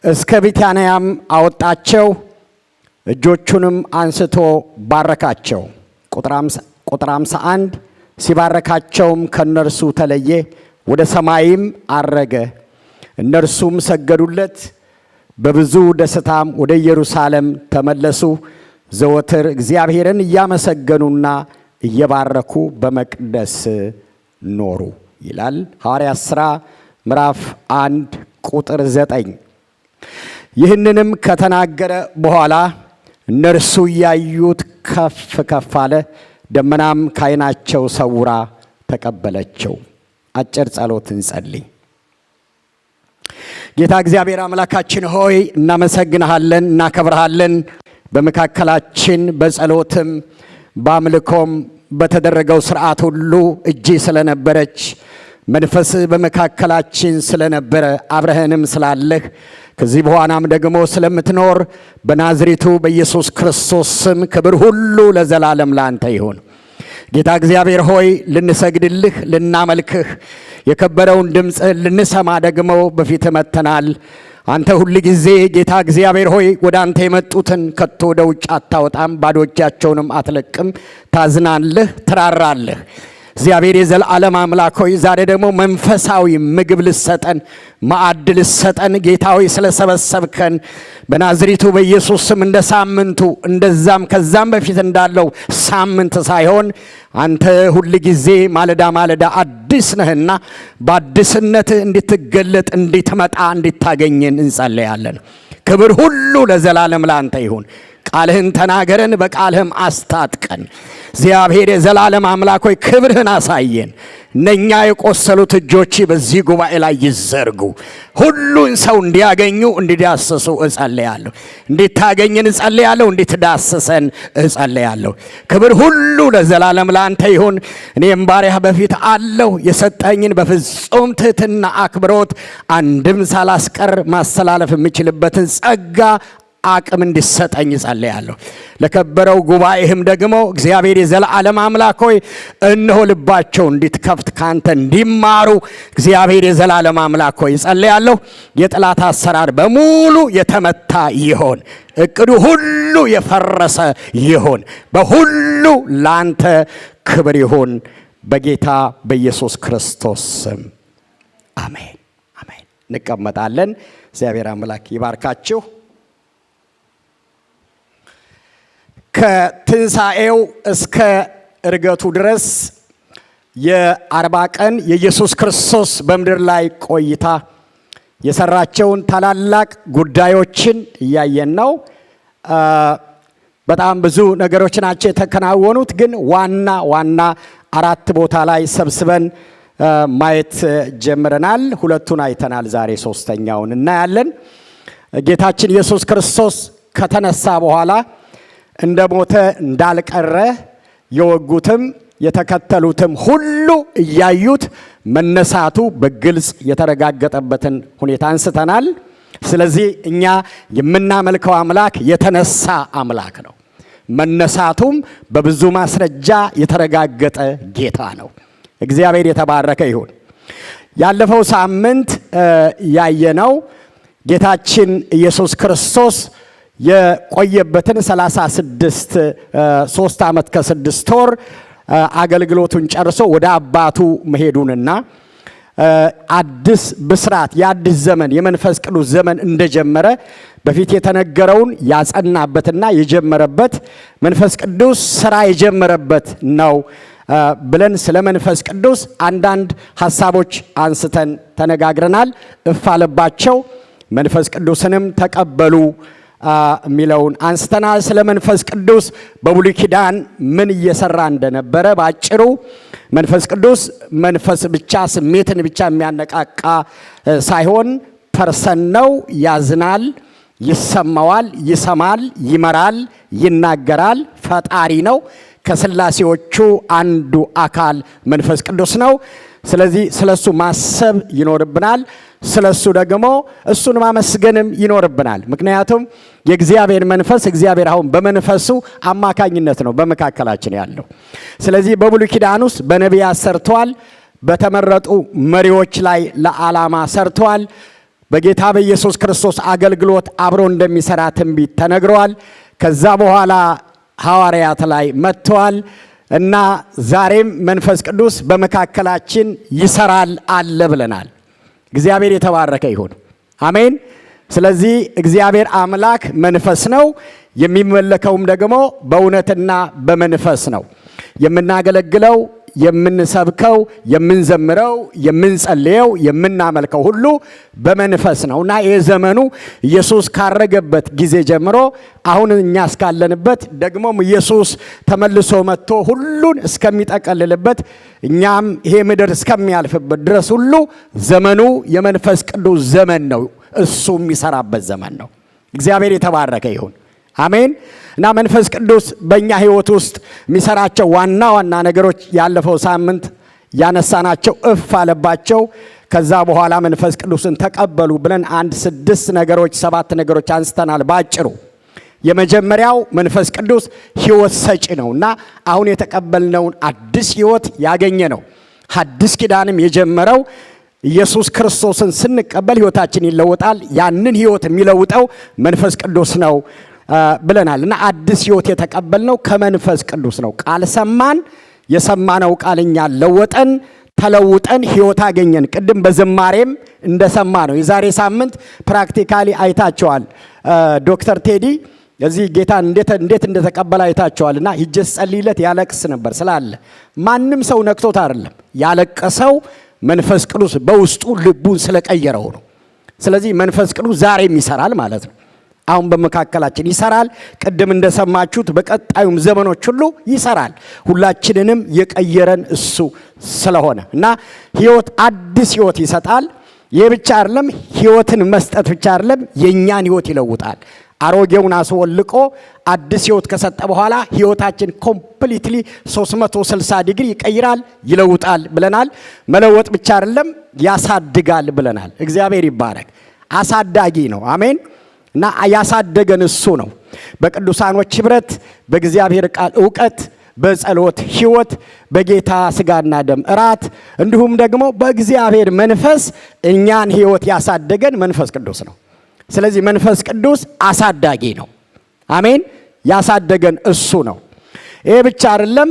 እስከ ቢታንያም አወጣቸው፣ እጆቹንም አንስቶ ባረካቸው። ቁጥር 51 ሲባረካቸውም ከነርሱ ተለየ፣ ወደ ሰማይም አረገ። እነርሱም ሰገዱለት፣ በብዙ ደስታም ወደ ኢየሩሳሌም ተመለሱ። ዘወትር እግዚአብሔርን እያመሰገኑና እየባረኩ በመቅደስ ኖሩ ይላል ሐዋርያት ሥራ ምዕራፍ 1 ቁጥር 9። ይህንንም ከተናገረ በኋላ እነርሱ ያዩት ከፍ ከፍ አለ፣ ደመናም ከዓይናቸው ሰውራ ተቀበለችው። አጭር ጸሎት እንጸልይ። ጌታ እግዚአብሔር አምላካችን ሆይ እናመሰግንሃለን፣ እናከብርሃለን። በመካከላችን በጸሎትም በአምልኮም በተደረገው ሥርዓት ሁሉ እጅ ስለነበረች መንፈስ በመካከላችን ስለነበረ አብረህንም ስላለህ ከዚህ በኋላም ደግሞ ስለምትኖር በናዝሬቱ በኢየሱስ ክርስቶስ ስም ክብር ሁሉ ለዘላለም ላንተ ይሁን። ጌታ እግዚአብሔር ሆይ ልንሰግድልህ ልናመልክህ የከበረውን ድምፅህን ልንሰማ ደግሞ በፊት መጥተናል። አንተ ሁል ጊዜ ጌታ እግዚአብሔር ሆይ ወደ አንተ የመጡትን ከቶ ወደ ውጭ አታወጣም፣ ባዶ እጃቸውንም አትለቅም። ታዝናለህ፣ ትራራለህ። እግዚአብሔር የዘላለም አምላክ ሆይ ዛሬ ደግሞ መንፈሳዊ ምግብ ልሰጠን ማዕድ ልሰጠን ጌታ ሆይ ስለሰበሰብከን በናዝሬቱ በኢየሱስ ስም እንደ ሳምንቱ እንደዛም ከዛም በፊት እንዳለው ሳምንት ሳይሆን አንተ ሁል ጊዜ ማለዳ ማለዳ አዲስ ነህና በአዲስነትህ እንድትገለጥ እንድትመጣ እንድታገኘን እንጸልያለን። ክብር ሁሉ ለዘላለም ላንተ ይሁን። ቃልህን ተናገረን፣ በቃልህም አስታጥቀን። እግዚአብሔር የዘላለም አምላክ ሆይ ክብርህን አሳየን። እነኛ የቆሰሉት እጆች በዚህ ጉባኤ ላይ ይዘርጉ። ሁሉን ሰው እንዲያገኙ እንዲዳሰሱ እጸልያለሁ። እንድታገኘን እጸልያለሁ፣ እንድትዳሰሰን እጸልያለሁ። ክብር ሁሉ ለዘላለም ላንተ ይሁን። እኔም ባሪያህ በፊት አለሁ። የሰጠኝን በፍጹም ትህትና አክብሮት አንድም ሳላስቀር ማስተላለፍ የምችልበትን ጸጋ አቅም እንዲሰጠኝ ጸልያለሁ። ለከበረው ጉባኤህም ደግሞ እግዚአብሔር የዘላለም አምላክ ሆይ እነሆ ልባቸው እንድትከፍት ካንተ እንዲማሩ እግዚአብሔር የዘላለም አምላክ ሆይ ጸልያለሁ። የጠላት አሰራር በሙሉ የተመታ ይሆን፣ እቅዱ ሁሉ የፈረሰ ይሆን። በሁሉ ላንተ ክብር ይሁን በጌታ በኢየሱስ ክርስቶስ ስም አሜን፣ አሜን። እንቀመጣለን። እግዚአብሔር አምላክ ይባርካችሁ። ከትንሣኤው እስከ እርገቱ ድረስ የ40 ቀን የኢየሱስ ክርስቶስ በምድር ላይ ቆይታ የሰራቸውን ታላላቅ ጉዳዮችን እያየን ነው። በጣም ብዙ ነገሮች ናቸው የተከናወኑት፣ ግን ዋና ዋና 4 ቦታ ላይ ሰብስበን ማየት ጀምረናል። 2ቱን አይተናል። ዛሬ 3ኛውን እናያለን። ጌታችን ኢየሱስ ክርስቶስ ከተነሳ በኋላ እንደ ሞተ እንዳልቀረ የወጉትም የተከተሉትም ሁሉ እያዩት መነሳቱ በግልጽ የተረጋገጠበትን ሁኔታ አንስተናል። ስለዚህ እኛ የምናመልከው አምላክ የተነሳ አምላክ ነው። መነሳቱም በብዙ ማስረጃ የተረጋገጠ ጌታ ነው። እግዚአብሔር የተባረከ ይሁን። ያለፈው ሳምንት ያየነው ጌታችን ኢየሱስ ክርስቶስ የቆየበትን 3 ዓመት ከ6 ወር አገልግሎቱን ጨርሶ ወደ አባቱ መሄዱንና አዲስ ብስራት የአዲስ ዘመን የመንፈስ ቅዱስ ዘመን እንደጀመረ በፊት የተነገረውን ያጸናበትና የጀመረበት መንፈስ ቅዱስ ሥራ የጀመረበት ነው ብለን ስለ መንፈስ ቅዱስ አንዳንድ ሐሳቦች አንስተን ተነጋግረናል። እፋለባቸው መንፈስ ቅዱስንም ተቀበሉ የሚለውን አንስተናል። ስለ መንፈስ ቅዱስ በብሉይ ኪዳን ምን እየሰራ እንደነበረ ባጭሩ መንፈስ ቅዱስ መንፈስ ብቻ ስሜትን ብቻ የሚያነቃቃ ሳይሆን ፐርሰን ነው። ያዝናል፣ ይሰማዋል፣ ይሰማል፣ ይመራል፣ ይናገራል፣ ፈጣሪ ነው። ከሥላሴዎቹ አንዱ አካል መንፈስ ቅዱስ ነው። ስለዚህ ስለሱ ማሰብ ይኖርብናል። ስለሱ ደግሞ እሱን ማመስገንም ይኖርብናል። ምክንያቱም የእግዚአብሔር መንፈስ እግዚአብሔር አሁን በመንፈሱ አማካኝነት ነው በመካከላችን ያለው። ስለዚህ በብሉይ ኪዳን ውስጥ በነቢያት ሰርቷል። በተመረጡ መሪዎች ላይ ለዓላማ ሰርቷል። በጌታ በኢየሱስ ክርስቶስ አገልግሎት አብሮ እንደሚሰራ ትንቢት ተነግሯል። ከዛ በኋላ ሐዋርያት ላይ መጥተዋል እና ዛሬም መንፈስ ቅዱስ በመካከላችን ይሰራል አለ ብለናል። እግዚአብሔር የተባረከ ይሁን። አሜን። ስለዚህ እግዚአብሔር አምላክ መንፈስ ነው፣ የሚመለከውም ደግሞ በእውነትና በመንፈስ ነው። የምናገለግለው፣ የምንሰብከው፣ የምንዘምረው፣ የምንጸልየው፣ የምናመልከው ሁሉ በመንፈስ ነውና የዘመኑ ኢየሱስ ካረገበት ጊዜ ጀምሮ አሁን እኛ እስካለንበት ደግሞም ኢየሱስ ተመልሶ መጥቶ ሁሉን እስከሚጠቀልልበት እኛም ይሄ ምድር እስከሚያልፍበት ድረስ ሁሉ ዘመኑ የመንፈስ ቅዱስ ዘመን ነው። እሱ የሚሰራበት ዘመን ነው። እግዚአብሔር የተባረከ ይሁን። አሜን። እና መንፈስ ቅዱስ በእኛ ህይወት ውስጥ የሚሰራቸው ዋና ዋና ነገሮች ያለፈው ሳምንት ያነሳናቸው እፍ አለባቸው። ከዛ በኋላ መንፈስ ቅዱስን ተቀበሉ ብለን 7 ነገሮች አንስተናል ባጭሩ። የመጀመሪያው መንፈስ ቅዱስ ህይወት ሰጪ ነውና አሁን የተቀበልነውን አዲስ ህይወት ያገኘ ነው። አዲስ ኪዳንም የጀመረው ኢየሱስ ክርስቶስን ስንቀበል ህይወታችን ይለወጣል። ያንን ህይወት የሚለውጠው መንፈስ ቅዱስ ነው ብለናል እና አዲስ ህይወት የተቀበልነው ከመንፈስ ቅዱስ ነው። ቃል ሰማን፣ የሰማነው ቃል እኛ ለወጠን፣ ተለውጠን ህይወት አገኘን። ቅድም በዝማሬም እንደሰማ ነው። የዛሬ ሳምንት ፕራክቲካሊ አይታቸዋል። ዶክተር ቴዲ እዚህ ጌታ እንዴት እንደተቀበለ አይታቸዋልና ሂጄ ጸልይለት ያለቅስ ነበር ስላለ ማንም ሰው ነክቶት አይደለም ያለቀሰው መንፈስ ቅዱስ በውስጡ ልቡን ስለቀየረው ነው። ስለዚህ መንፈስ ቅዱስ ዛሬም ይሰራል ማለት ነው። አሁን በመካከላችን ይሰራል። ቅድም እንደሰማችሁት በቀጣዩም ዘመኖች ሁሉ ይሰራል። ሁላችንንም የቀየረን እሱ ስለሆነ እና ህይወት አዲስ ህይወት ይሰጣል። ይህ ብቻ አይደለም፣ ህይወትን መስጠት ብቻ አይደለም፣ የኛን ህይወት ይለውጣል። አሮጌውን አስወልቆ አዲስ ህይወት ከሰጠ በኋላ ህይወታችን ኮምፕሊትሊ 360 ዲግሪ ይቀይራል፣ ይለውጣል ብለናል። መለወጥ ብቻ አይደለም፣ ያሳድጋል ብለናል። እግዚአብሔር ይባረክ። አሳዳጊ ነው። አሜን። እና ያሳደገን እሱ ነው። በቅዱሳኖች ህብረት፣ በእግዚአብሔር ቃል ዕውቀት፣ በጸሎት ህይወት፣ በጌታ ስጋና ደም እራት እንዲሁም ደግሞ በእግዚአብሔር መንፈስ እኛን ህይወት ያሳደገን መንፈስ ቅዱስ ነው። ስለዚህ መንፈስ ቅዱስ አሳዳጊ ነው። አሜን። ያሳደገን እሱ ነው። ይሄ ብቻ አይደለም፣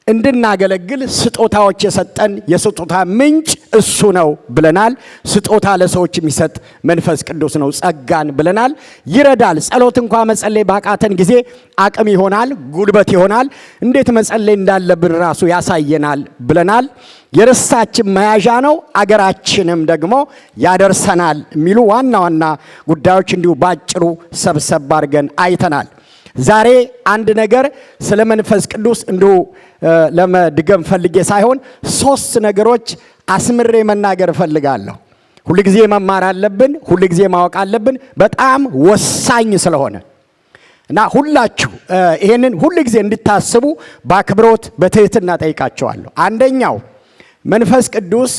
እንድናገለግል ስጦታዎች የሰጠን የስጦታ ምንጭ እሱ ነው ብለናል። ስጦታ ለሰዎች የሚሰጥ መንፈስ ቅዱስ ነው፣ ጸጋን ብለናል። ይረዳል። ጸሎት እንኳን መጸለይ ባቃተን ጊዜ አቅም ይሆናል፣ ጉልበት ይሆናል። እንዴት መጸለይ እንዳለብን ራሱ ያሳየናል ብለናል። የርስታችን መያዣ ነው፣ አገራችንም ደግሞ ያደርሰናል የሚሉ ዋና ዋና ጉዳዮች እንዲሁ ባጭሩ ሰብሰብ አድርገን አይተናል። ዛሬ አንድ ነገር ስለ መንፈስ ቅዱስ እንዲሁ ለመድገም ፈልጌ ሳይሆን 3 ነገሮች አስምሬ መናገር እፈልጋለሁ። ሁልጊዜ መማር አለብን፣ ሁልጊዜ ማወቅ አለብን፣ በጣም ወሳኝ ስለሆነ እና ሁላችሁ ይሄንን ሁልጊዜ እንድታስቡ በአክብሮት በትህትና ጠይቃቸዋለሁ። አንደኛው መንፈስ ቅዱስ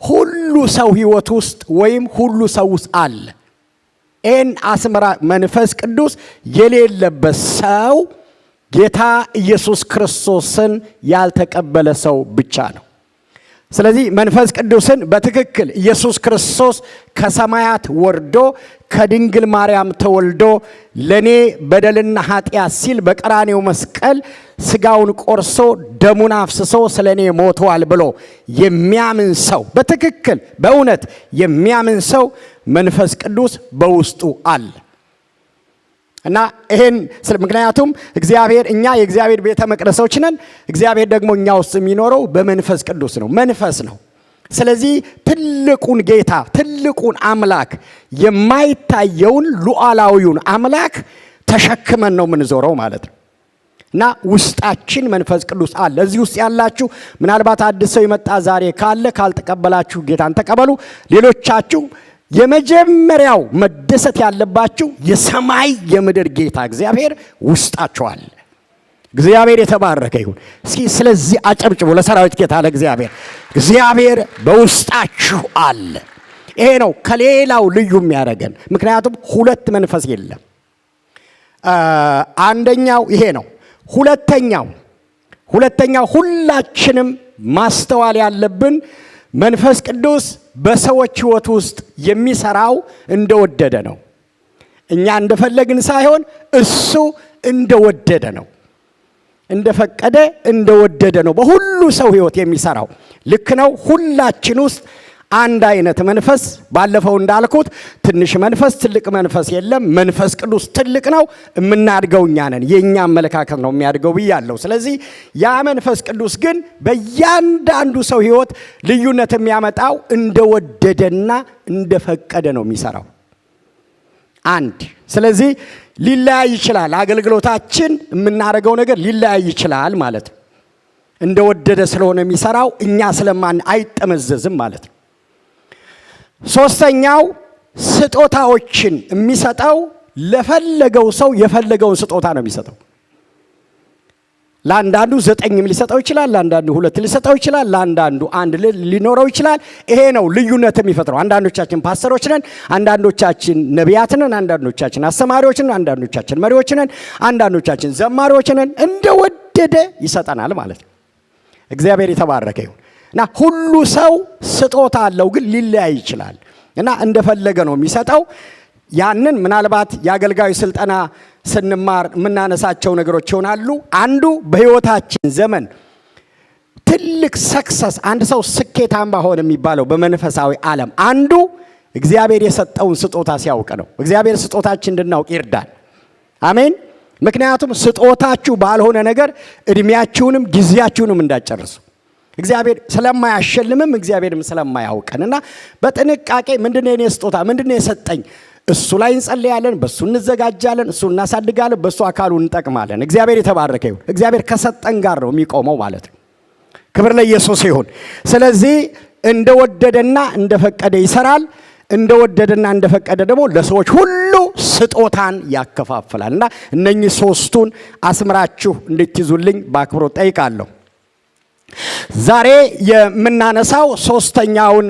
ሁሉ ሰው ህይወት ውስጥ ወይም ሁሉ ሰው ውስጥ አለ። አስመራ መንፈስ ቅዱስ የሌለበት ሰው ጌታ ኢየሱስ ክርስቶስን ያልተቀበለ ሰው ብቻ ነው። ስለዚህ መንፈስ ቅዱስን በትክክል ኢየሱስ ክርስቶስ ከሰማያት ወርዶ ከድንግል ማርያም ተወልዶ ለኔ በደልና ኃጢአት ሲል በቀራኔው መስቀል ስጋውን ቆርሶ ደሙን አፍስሶ ስለኔ ሞቷል ብሎ የሚያምን ሰው በትክክል በእውነት የሚያምን ሰው መንፈስ ቅዱስ በውስጡ አለ እና ይሄን ምክንያቱም እግዚአብሔር እኛ የእግዚአብሔር ቤተ መቅደሶች ነን። እግዚአብሔር ደግሞ እኛ ውስጥ የሚኖረው በመንፈስ ቅዱስ ነው፣ መንፈስ ነው። ስለዚህ ትልቁን ጌታ ትልቁን አምላክ የማይታየውን ሉዓላዊውን አምላክ ተሸክመን ነው የምንዞረው ማለት ነው እና ውስጣችን መንፈስ ቅዱስ አለ። እዚህ ውስጥ ያላችሁ ምናልባት አዲስ ሰው የመጣ ዛሬ ካለ ካልተቀበላችሁ ጌታን ተቀበሉ። ሌሎቻችሁ የመጀመሪያው መደሰት ያለባችሁ የሰማይ የምድር ጌታ እግዚአብሔር ውስጣችሁ አለ። እግዚአብሔር የተባረከ ይሁን። እስኪ ስለዚህ አጨብጭቡ ለሰራዊት ጌታ ለእግዚአብሔር። እግዚአብሔር በውስጣችሁ አለ። ይሄ ነው ከሌላው ልዩ የሚያደርገን። ምክንያቱም 2 መንፈስ የለም። አንደኛው ይሄ ነው። ሁለተኛው ሁላችንም ማስተዋል ያለብን መንፈስ ቅዱስ በሰዎች ሕይወት ውስጥ የሚሰራው እንደወደደ ነው። እኛ እንደፈለግን ሳይሆን እሱ እንደወደደ ነው። እንደፈቀደ እንደወደደ ነው በሁሉ ሰው ሕይወት የሚሰራው። ልክ ነው። ሁላችን ውስጥ አንድ አይነት መንፈስ፣ ባለፈው እንዳልኩት ትንሽ መንፈስ ትልቅ መንፈስ የለም። መንፈስ ቅዱስ ትልቅ ነው። የምናድገው እኛ ነን። የኛ አመለካከት ነው የሚያድገው ብያለሁ። ስለዚህ ያ መንፈስ ቅዱስ ግን በእያንዳንዱ ሰው ሕይወት ልዩነት የሚያመጣው እንደወደደና እንደፈቀደ ነው የሚሰራው። አንድ ስለዚህ ሊለያይ ይችላል። አገልግሎታችን የምናደርገው ነገር ሊለያይ ይችላል ማለት ነው። እንደወደደ ስለሆነ የሚሰራው እኛ ስለማን አይጠመዘዝም ማለት ነው። ሶስተኛው ስጦታዎችን የሚሰጠው ለፈለገው ሰው የፈለገውን ስጦታ ነው የሚሰጠው። ለአንዳንዱ 9 ሊሰጠው ይችላል፣ ለአንዳንዱ 2 ሊሰጠው ይችላል፣ ለአንዳንዱ 1 ሊኖረው ይችላል። ይሄ ነው ልዩነት የሚፈጥረው። አንዳንዶቻችን ፓስተሮች ነን፣ አንዳንዶቻችን ነቢያት ነን፣ አንዳንዶቻችን አስተማሪዎች ነን፣ አንዳንዶቻችን መሪዎች ነን፣ አንዳንዶቻችን ዘማሪዎች ነን። እንደወደደ ይሰጠናል ማለት ነው። እግዚአብሔር የተባረከ ይሁን። እና ሁሉ ሰው ስጦታ አለው፣ ግን ሊለያይ ይችላል እና እንደፈለገ ነው የሚሰጠው። ያንን ምናልባት የአገልጋዩ ስልጠና ስንማር የምናነሳቸው ነገሮች ይሆናሉ። አንዱ በሕይወታችን ዘመን ትልቅ ሰክሰስ፣ አንድ ሰው ስኬታማ ሆነ የሚባለው በመንፈሳዊ ዓለም አንዱ እግዚአብሔር የሰጠውን ስጦታ ሲያውቅ ነው። እግዚአብሔር ስጦታችን እንድናውቅ ይርዳል። አሜን። ምክንያቱም ስጦታችሁ ባልሆነ ነገር እድሜያችሁንም ጊዜያችሁንም እንዳጨርሱ እግዚአብሔር ስለማያሸልምም እግዚአብሔርም ስለማያውቀንና በጥንቃቄ ምንድነው የኔ ስጦታ ምንድነው የሰጠኝ እሱ ላይ እንጸልያለን፣ በሱ እንዘጋጃለን፣ እሱ እናሳድጋለን፣ በሱ አካሉን እንጠቅማለን። እግዚአብሔር የተባረከ ይሁን። እግዚአብሔር ከሰጠን ጋር ነው የሚቆመው ማለት ነው። ክብር ለኢየሱስ ይሁን። ስለዚህ እንደወደደና እንደፈቀደ ይሰራል። እንደወደደና እንደፈቀደ ደግሞ ለሰዎች ሁሉ ስጦታን ያከፋፍላልና እነኚህ ሶስቱን አስምራችሁ እንድትይዙልኝ በአክብሮት ጠይቃለሁ። ዛሬ የምናነሳው ሶስተኛውን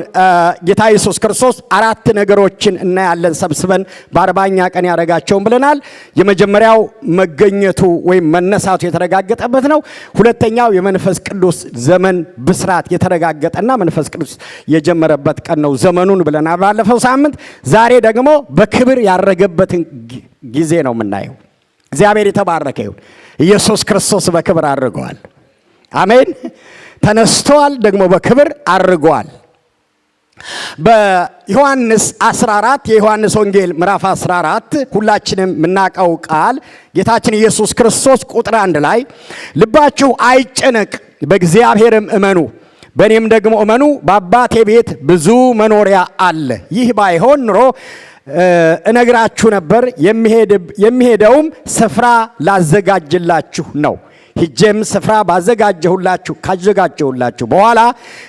ጌታ ኢየሱስ ክርስቶስ 4 ነገሮችን እናያለን ሰብስበን በ40ኛ ቀን ያደረጋቸውን ብለናል። የመጀመሪያው መገኘቱ ወይም መነሳቱ የተረጋገጠበት ነው። ሁለተኛው የመንፈስ ቅዱስ ዘመን ብስራት የተረጋገጠና መንፈስ ቅዱስ የጀመረበት ቀን ነው ዘመኑን ብለናል ባለፈው ሳምንት። ዛሬ ደግሞ በክብር ያረገበትን ጊዜ ነው የምናየው። እግዚአብሔር የተባረከ ይሁን። ኢየሱስ ክርስቶስ በክብር አድርገዋል። አሜን። ተነስተዋል፣ ደግሞ በክብር አርጓል። በዮሐንስ 14 የዮሐንስ ወንጌል ምዕራፍ 14 ሁላችንም የምናውቀው ቃል ጌታችን ኢየሱስ ክርስቶስ ቁጥር 1 ላይ ልባችሁ አይጨነቅ፣ በእግዚአብሔርም እመኑ፣ በእኔም ደግሞ እመኑ፣ በአባቴ ቤት ብዙ መኖሪያ አለ። ይህ ባይሆን ኑሮ እነግራችሁ ነበር፣ የሚሄደውም ስፍራ ላዘጋጅላችሁ ነው። ሂጄም ስፍራ ካዘጋጀሁላችሁ በኋላ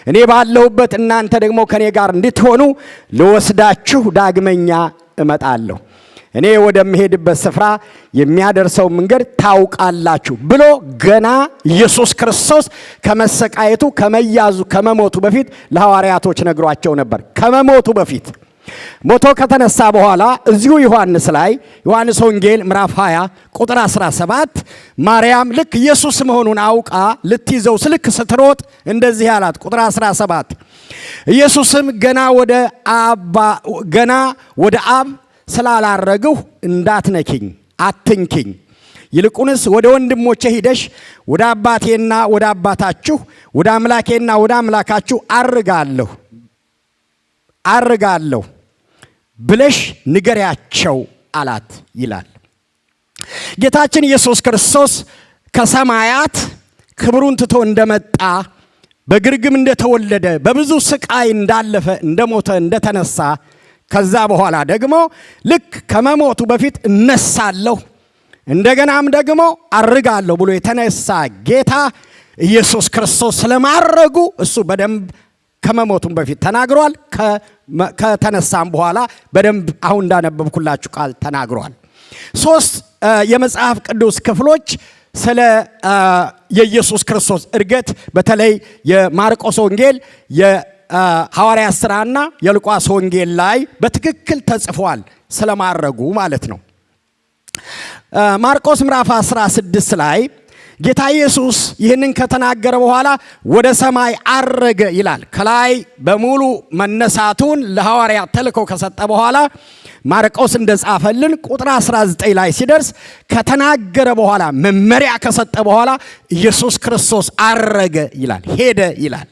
እኔ ባለሁበት እናንተ ደግሞ ከኔ ጋር እንድትሆኑ ልወስዳችሁ ዳግመኛ እመጣለሁ። እኔ ወደምሄድበት ስፍራ የሚያደርሰው መንገድ ታውቃላችሁ ብሎ ገና ኢየሱስ ክርስቶስ ከመሰቃየቱ፣ ከመያዙ፣ ከመሞቱ በፊት ለሐዋርያቶች ነግሯቸው ነበር። ከመሞቱ በፊት ሞቶ ከተነሳ በኋላ እዚሁ ዮሐንስ ላይ ዮሐንስ ወንጌል ምዕራፍ 20 ቁጥር 17 ማርያም ልክ ኢየሱስ መሆኑን አውቃ ልትይዘው ስልክ ስትሮጥ እንደዚህ አላት። ቁጥር 17 ኢየሱስም ገና ወደ አብ ስላላረግሁ እንዳትነኪኝ አትንኪኝ፣ ይልቁንስ ወደ ወንድሞቼ ሂደሽ ወደ አባቴና ወደ አባታችሁ ወደ አምላኬና ወደ አምላካችሁ አርጋለሁ ብለሽ ንገሪያቸው አላት ይላል። ጌታችን ኢየሱስ ክርስቶስ ከሰማያት ክብሩን ትቶ እንደመጣ፣ በግርግም እንደተወለደ፣ በብዙ ስቃይ እንዳለፈ፣ እንደሞተ፣ እንደተነሳ፣ ከዛ በኋላ ደግሞ ልክ ከመሞቱ በፊት እነሳለሁ እንደገናም ደግሞ አርጋለሁ ብሎ የተነሳ ጌታ ኢየሱስ ክርስቶስ ስለማረጉ እሱ በደንብ ከመሞቱም በፊት ተናግሯል። ከተነሳም በኋላ በደንብ አሁን እንዳነበብኩላችሁ ቃል ተናግሯል። 3 የመጽሐፍ ቅዱስ ክፍሎች ስለ የኢየሱስ ክርስቶስ እርገት በተለይ የማርቆስ ወንጌል፣ የሐዋርያት ሥራና የሉቃስ ወንጌል ላይ በትክክል ተጽፏል ስለማረጉ ማለት ነው። ማርቆስ ምዕራፍ 16 ላይ ጌታ ኢየሱስ ይህንን ከተናገረ በኋላ ወደ ሰማይ አረገ ይላል። ከላይ በሙሉ መነሳቱን ለሐዋርያት ተልኮ ከሰጠ በኋላ ማርቆስ እንደጻፈልን ቁጥር 19 ላይ ሲደርስ ከተናገረ በኋላ መመሪያ ከሰጠ በኋላ ኢየሱስ ክርስቶስ አረገ ይላል፣ ሄደ ይላል።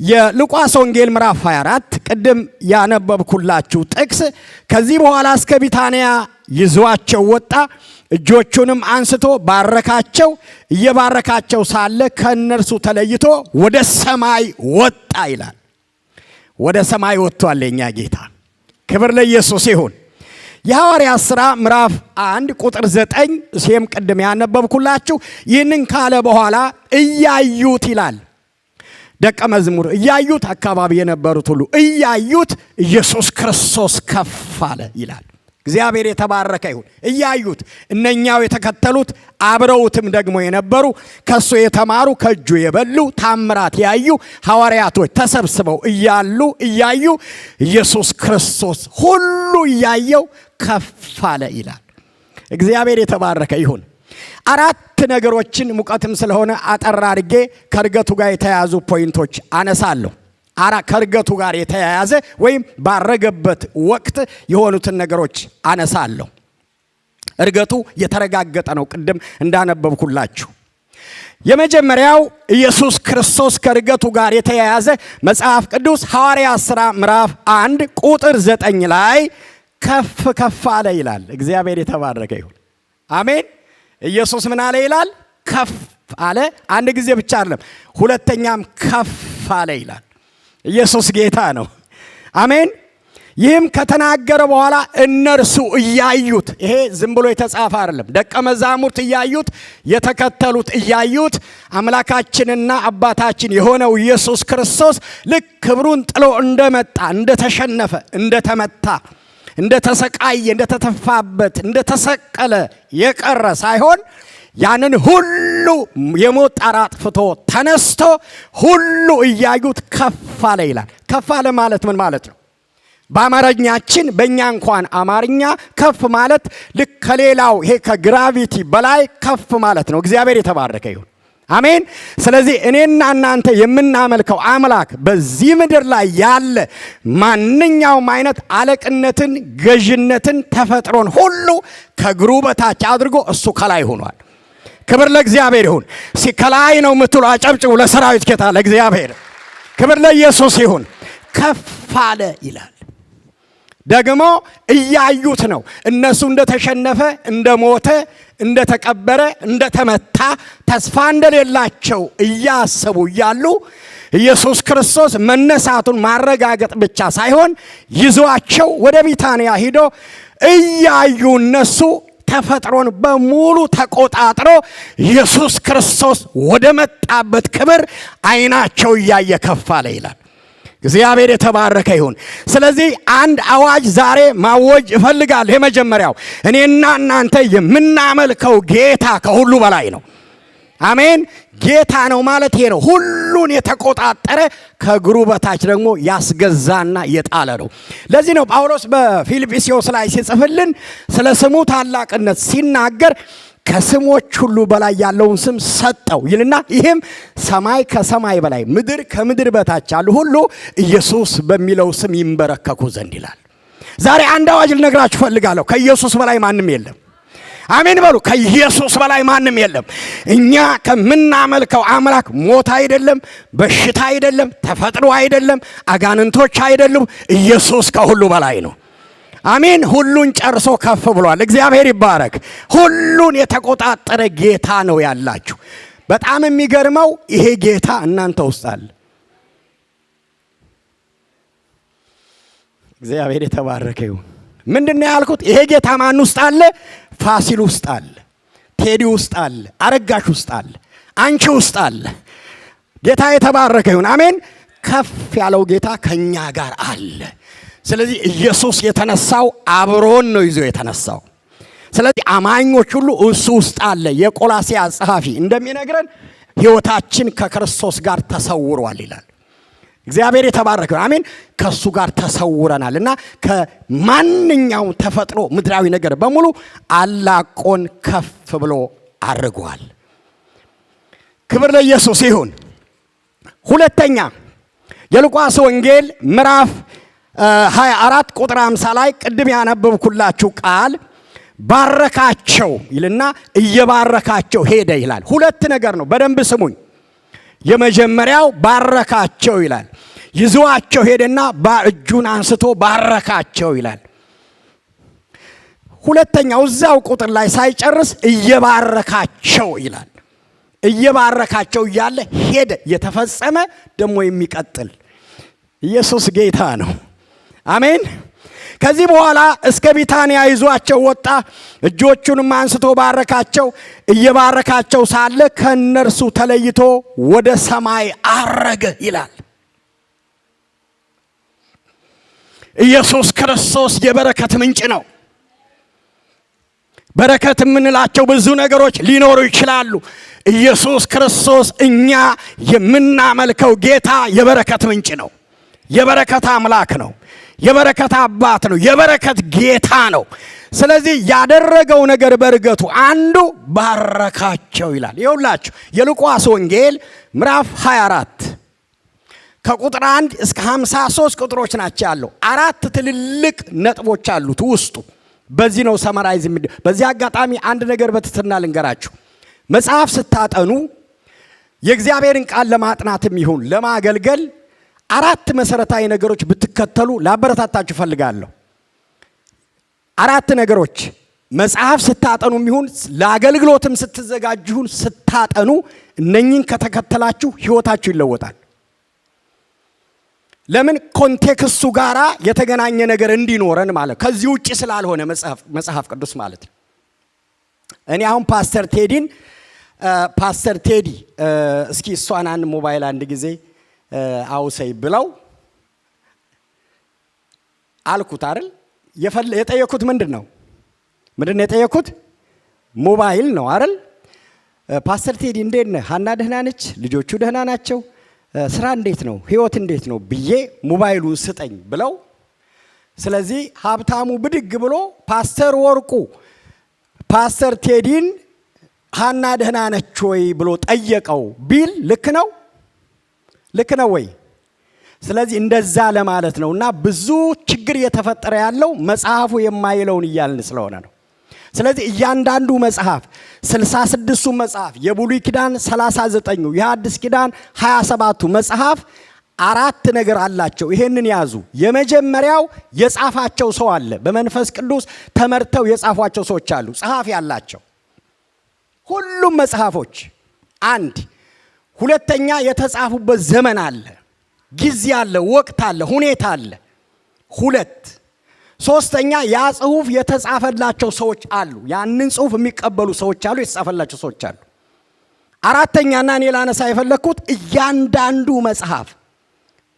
የሉቃስ ወንጌል ምዕራፍ 24 ቅድም ያነበብኩላችሁ ጥቅስ ከዚህ በኋላ እስከ ቢታንያ ይዟቸው ወጣ፣ እጆቹንም አንስቶ ባረካቸው፣ እየባረካቸው ሳለ ከእነርሱ ተለይቶ ወደ ሰማይ ወጣ ይላል። ወደ ሰማይ ወጥቷል የኛ ጌታ። ክብር ለኢየሱስ ይሁን። የሐዋርያት ሥራ ምዕራፍ 1 ቁጥር 9 እሴም ቅድም ያነበብኩላችሁ ይህንን ካለ በኋላ እያዩት ይላል። ደቀ መዝሙር እያዩት፣ አካባቢ የነበሩት ሁሉ እያዩት ኢየሱስ ክርስቶስ ከፍ አለ ይላል። እግዚአብሔር የተባረከ ይሁን። እያዩት እነኛው የተከተሉት አብረውትም ደግሞ የነበሩ ከሱ የተማሩ ከእጁ የበሉ ታምራት ያዩ ሐዋርያቶች ተሰብስበው እያዩ ኢየሱስ ክርስቶስ ሁሉ እያየው ከፍ አለ ይላል። እግዚአብሔር የተባረከ ይሁን። አራት ነገሮችን ሙቀትም ስለሆነ አጠር አድርጌ ከእርገቱ ጋር የተያያዙ ፖይንቶች አነሳለሁ። ከእርገቱ ጋር የተያያዘ ወይም ባረገበት ወቅት የሆኑትን ነገሮች አነሳለሁ። እርገቱ የተረጋገጠ ነው፣ ቅድም እንዳነበብኩላችሁ። የመጀመሪያው ኢየሱስ ክርስቶስ ከእርገቱ ጋር የተያያዘ መጽሐፍ ቅዱስ ሐዋርያት ሥራ ምዕራፍ 1 ቁጥር 9 ላይ ከፍ ከፍ አለ ይላል። እግዚአብሔር የተባረከ ይሁን። አሜን። ኢየሱስ ምን አለ ይላል? ከፍ አለ። አንድ ጊዜ ብቻ አይደለም፣ ሁለተኛም ከፍ አለ ይላል። ኢየሱስ ጌታ ነው። አሜን። ይህም ከተናገረ በኋላ እነርሱ እያዩት፣ ይሄ ዝም ብሎ የተጻፈ አይደለም። ደቀ መዛሙርት እያዩት፣ የተከተሉት እያዩት፣ አምላካችንና አባታችን የሆነው ኢየሱስ ክርስቶስ ልክ ክብሩን ጥሎ እንደመጣ፣ እንደተሸነፈ፣ እንደተመታ፣ እንደተሰቃየ፣ እንደተተፋበት፣ እንደተሰቀለ የቀረ ሳይሆን ያንን ሁሉ የሞት ጣር አጥፍቶ ተነስቶ ሁሉ እያዩት ከፍ አለ ይላል። ከፍ አለ ማለት ምን ማለት ነው? በአማርኛችን በእኛ እንኳን አማርኛ ከፍ ማለት ልክ ከሌላው ይሄ ከግራቪቲ በላይ ከፍ ማለት ነው። እግዚአብሔር የተባረከ ይሁን። አሜን። ስለዚህ እኔና እናንተ የምናመልከው አምላክ በዚህ ምድር ላይ ያለ ማንኛውም አይነት አለቅነትን፣ ገዥነትን፣ ተፈጥሮን ሁሉ ከእግሩ በታች አድርጎ እሱ ከላይ ሆኗል። ክብር ለእግዚአብሔር ይሁን። ከላይ ነው የምትሉ አጨብጭቡ ለሰራዊት ጌታ ለእግዚአብሔር። ክብር ለኢየሱስ ይሁን። ከፍ አለ ይላል። ደግሞ እያዩት ነው። እነሱ እንደተሸነፈ፣ እንደሞተ፣ እንደተቀበረ፣ እንደተመታ ተስፋ እንደሌላቸው እያሰቡ እያሉ ኢየሱስ ክርስቶስ መነሳቱን ማረጋገጥ ብቻ ሳይሆን ይዟቸው ወደ ቢታንያ ሂዶ እያዩ እነሱ ተፈጥሮን በሙሉ ተቆጣጥሮ ኢየሱስ ክርስቶስ ወደ መጣበት ክብር አይናቸው እያየ ከፍ አለ ይላል። እግዚአብሔር የተባረከ ይሁን። ስለዚህ አንድ አዋጅ ዛሬ ማወጅ እፈልጋለሁ። የመጀመሪያው እኔና እናንተ የምናመልከው ጌታ ከሁሉ በላይ ነው። አሜን። ጌታ ነው ማለት ይሄ ነው። ሁሉን የተቆጣጠረ ከእግሩ በታች ደግሞ ያስገዛና የጣለ ነው። ለዚህ ነው ጳውሎስ በፊልጵስዩስ ላይ ሲጽፍልን ስለ ስሙ ታላቅነት ሲናገር ከስሞች ሁሉ በላይ ያለውን ስም ሰጠው ይልና ይህም ሰማይ ከሰማይ በላይ ምድር ከምድር በታች ያሉ ሁሉ ኢየሱስ በሚለው ስም ይንበረከኩ ዘንድ ይላል። ዛሬ አንድ አዋጅ ልነግራችሁ ፈልጋለሁ። ከኢየሱስ በላይ ማንም የለም። አሜን በሉ። ከኢየሱስ በላይ ማንም የለም። እኛ ከምናመልከው አምላክ ሞት አይደለም፣ በሽታ አይደለም፣ ተፈጥሮ አይደለም፣ አጋንንቶች አይደሉም። ኢየሱስ ከሁሉ በላይ ነው። አሜን። ሁሉን ጨርሶ ከፍ ብሏል። እግዚአብሔር ይባረክ። ሁሉን የተቆጣጠረ ጌታ ነው ያላችሁ። በጣም የሚገርመው ይሄ ጌታ እናንተ ውስጥ አለ። እግዚአብሔር የተባረከ ይሁን። ምንድነው ያልኩት? ይሄ ጌታ ማን ውስጥ አለ? ፋሲል ውስጥ አለ፣ ቴዲ ውስጥ አለ፣ አረጋሽ ውስጥ አለ፣ አንቺ ውስጥ አለ። ጌታ የተባረከ ይሁን። አሜን። ከፍ ያለው ጌታ ከኛ ጋር አለ። ስለዚህ ኢየሱስ የተነሳው አብሮን ነው ይዞ የተነሳው። ስለዚህ አማኞች ሁሉ እሱ ውስጥ አለ። የቆላስይስ ጸሐፊ እንደሚነግረን ሕይወታችን ከክርስቶስ ጋር ተሰውሯል ይላል። እግዚአብሔር የተባረከ አሜን። ከሱ ጋር ተሰውረናልና ከማንኛውም ተፈጥሮ ምድራዊ ነገር በሙሉ አላቆን ከፍ ብሎ አድርጓል። ክብር ለኢየሱስ ይሁን። ሁለተኛ የሉቃስ ወንጌል ምዕራፍ 24 ቁጥር 50 ላይ ቅድም ያነበብኩላችሁ ቃል ባረካቸው ይልና እየባረካቸው ሄደ ይላል። ሁለት ነገር ነው፣ በደንብ ስሙኝ። የመጀመሪያው ባረካቸው ይላል። ይዟቸው ሄደና እጁን አንስቶ ባረካቸው ይላል። ሁለተኛው እዛው ቁጥር ላይ ሳይጨርስ እየባረካቸው ይላል። እየባረካቸው እያለ ሄደ። የተፈጸመ ደግሞ የሚቀጥል ኢየሱስ ጌታ ነው። አሜን። ከዚህ በኋላ እስከ ቢታንያ ይዟቸው ወጣ። እጆቹንም አንስቶ ባረካቸው። እየባረካቸው ሳለ ከነርሱ ተለይቶ ወደ ሰማይ አረገ ይላል። ኢየሱስ ክርስቶስ የበረከት ምንጭ ነው። በረከት የምንላቸው ብዙ ነገሮች ሊኖሩ ይችላሉ። ኢየሱስ ክርስቶስ እኛ የምናመልከው ጌታ የበረከት ምንጭ ነው። የበረከት አምላክ ነው። የበረከት አባት ነው። የበረከት ጌታ ነው። ስለዚህ ያደረገው ነገር በእርገቱ አንዱ ባረካቸው ይላል። ይኸውላችሁ የሉቃስ ወንጌል ምዕራፍ 24 ከቁጥር 1 እስከ 53 ቁጥሮች ናቸው ያለው። 4 ትልልቅ ነጥቦች አሉት ውስጡ። በዚህ ነው ሰመራይዝ። በዚህ አጋጣሚ አንድ ነገር በትትና ልንገራችሁ። መጽሐፍ ስታጠኑ የእግዚአብሔርን ቃል ለማጥናትም ይሁን ለማገልገል 4 መሰረታዊ ነገሮች ብትከተሉ ላበረታታችሁ ፈልጋለሁ። 4 ነገሮች መጽሐፍ ስታጠኑም ይሁን ለአገልግሎትም ስትዘጋጁ ስታጠኑ እነኚህን ከተከተላችሁ ህይወታችሁ ይለወጣል። ለምን? ኮንቴክስቱ ጋራ የተገናኘ ነገር እንዲኖረን ማለት ከዚህ ውጪ ስላልሆነ መጽሐፍ ቅዱስ ማለት ነው። እኔ አሁን ፓስተር ቴዲ እስኪ እሷን አንድ ሞባይል አንድ ጊዜ አውሰይ ብለው አልኩት አይደል? የጠየኩት ምንድነው የጠየኩት? ሞባይል ነው አይደል? ፓስተር ቴዲ እንዴት ነህ? ሀና ደህና ነች? ልጆቹ ደህና ናቸው? ስራ እንዴት ነው? ህይወት እንዴት ነው ብዬ ሞባይሉን ስጠኝ ብለው፣ ስለዚህ ሀብታሙ ብድግ ብሎ ፓስተር ወርቁ ፓስተር ቴዲን ሀና ደህና ነች ወይ ብሎ ጠየቀው ቢል ልክ ነው ወይ? ስለዚህ እንደዛ ለማለት ነውና ብዙ ችግር እየተፈጠረ ያለው መጽሐፉ የማይለውን እያልን ስለሆነ ነው። ስለዚህ እያንዳንዱ መጽሐፍ 66ቱ መጽሐፍ የብሉይ ኪዳን 39ኙ የሐዲስ ኪዳን 27ቱ መጽሐፍ 4 ነገር አላቸው። ይሄንን ያዙ። የመጀመሪያው የጻፋቸው ሰው አለ። በመንፈስ ቅዱስ ተመርተው የጻፏቸው ሰዎች አሉ፣ ጸሐፊ ያላቸው ሁሉም መጽሐፎች። አንድ ሁለተኛ የተጻፉበት ዘመን አለ፣ ጊዜ አለ፣ ወቅት አለ፣ ሁኔታ አለ። 2 ሶስተኛ ያ ጽሁፍ የተጻፈላቸው ሰዎች አሉ፣ ያንን ጽሁፍ የሚቀበሉ ሰዎች አሉ፣ የተጻፈላቸው ሰዎች አሉ። 4ኛና እኔ ላነሳ የፈለኩት እያንዳንዱ መጽሐፍ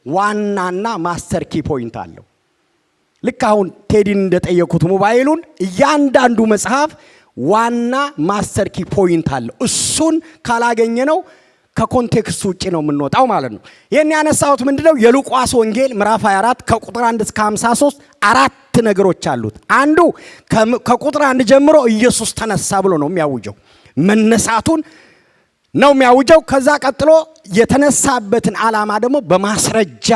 ዋናና ማስተር ኪ ፖይንት አለው። ልክ አሁን ቴዲን እንደጠየቁት ሞባይሉን እያንዳንዱ መጽሐፍ ዋና ማስተር ኪ ፖይንት አለው። እሱን ካላገኘ ነው ከኮንቴክስቱ ውጪ ነው የምንወጣው ማለት ነው። ይሄን ያነሳሁት ምንድነው? የሉቃስ ወንጌል ምዕራፍ 24 ከቁጥር 1 እስከ 53 4 ነገሮች አሉት። አንዱ ከቁጥር 1 ጀምሮ ኢየሱስ ተነሳ ብሎ ነው የሚያውጀው፣ መነሳቱን ነው የሚያውጀው። ከዛ ቀጥሎ የተነሳበትን ዓላማ ደግሞ በማስረጃ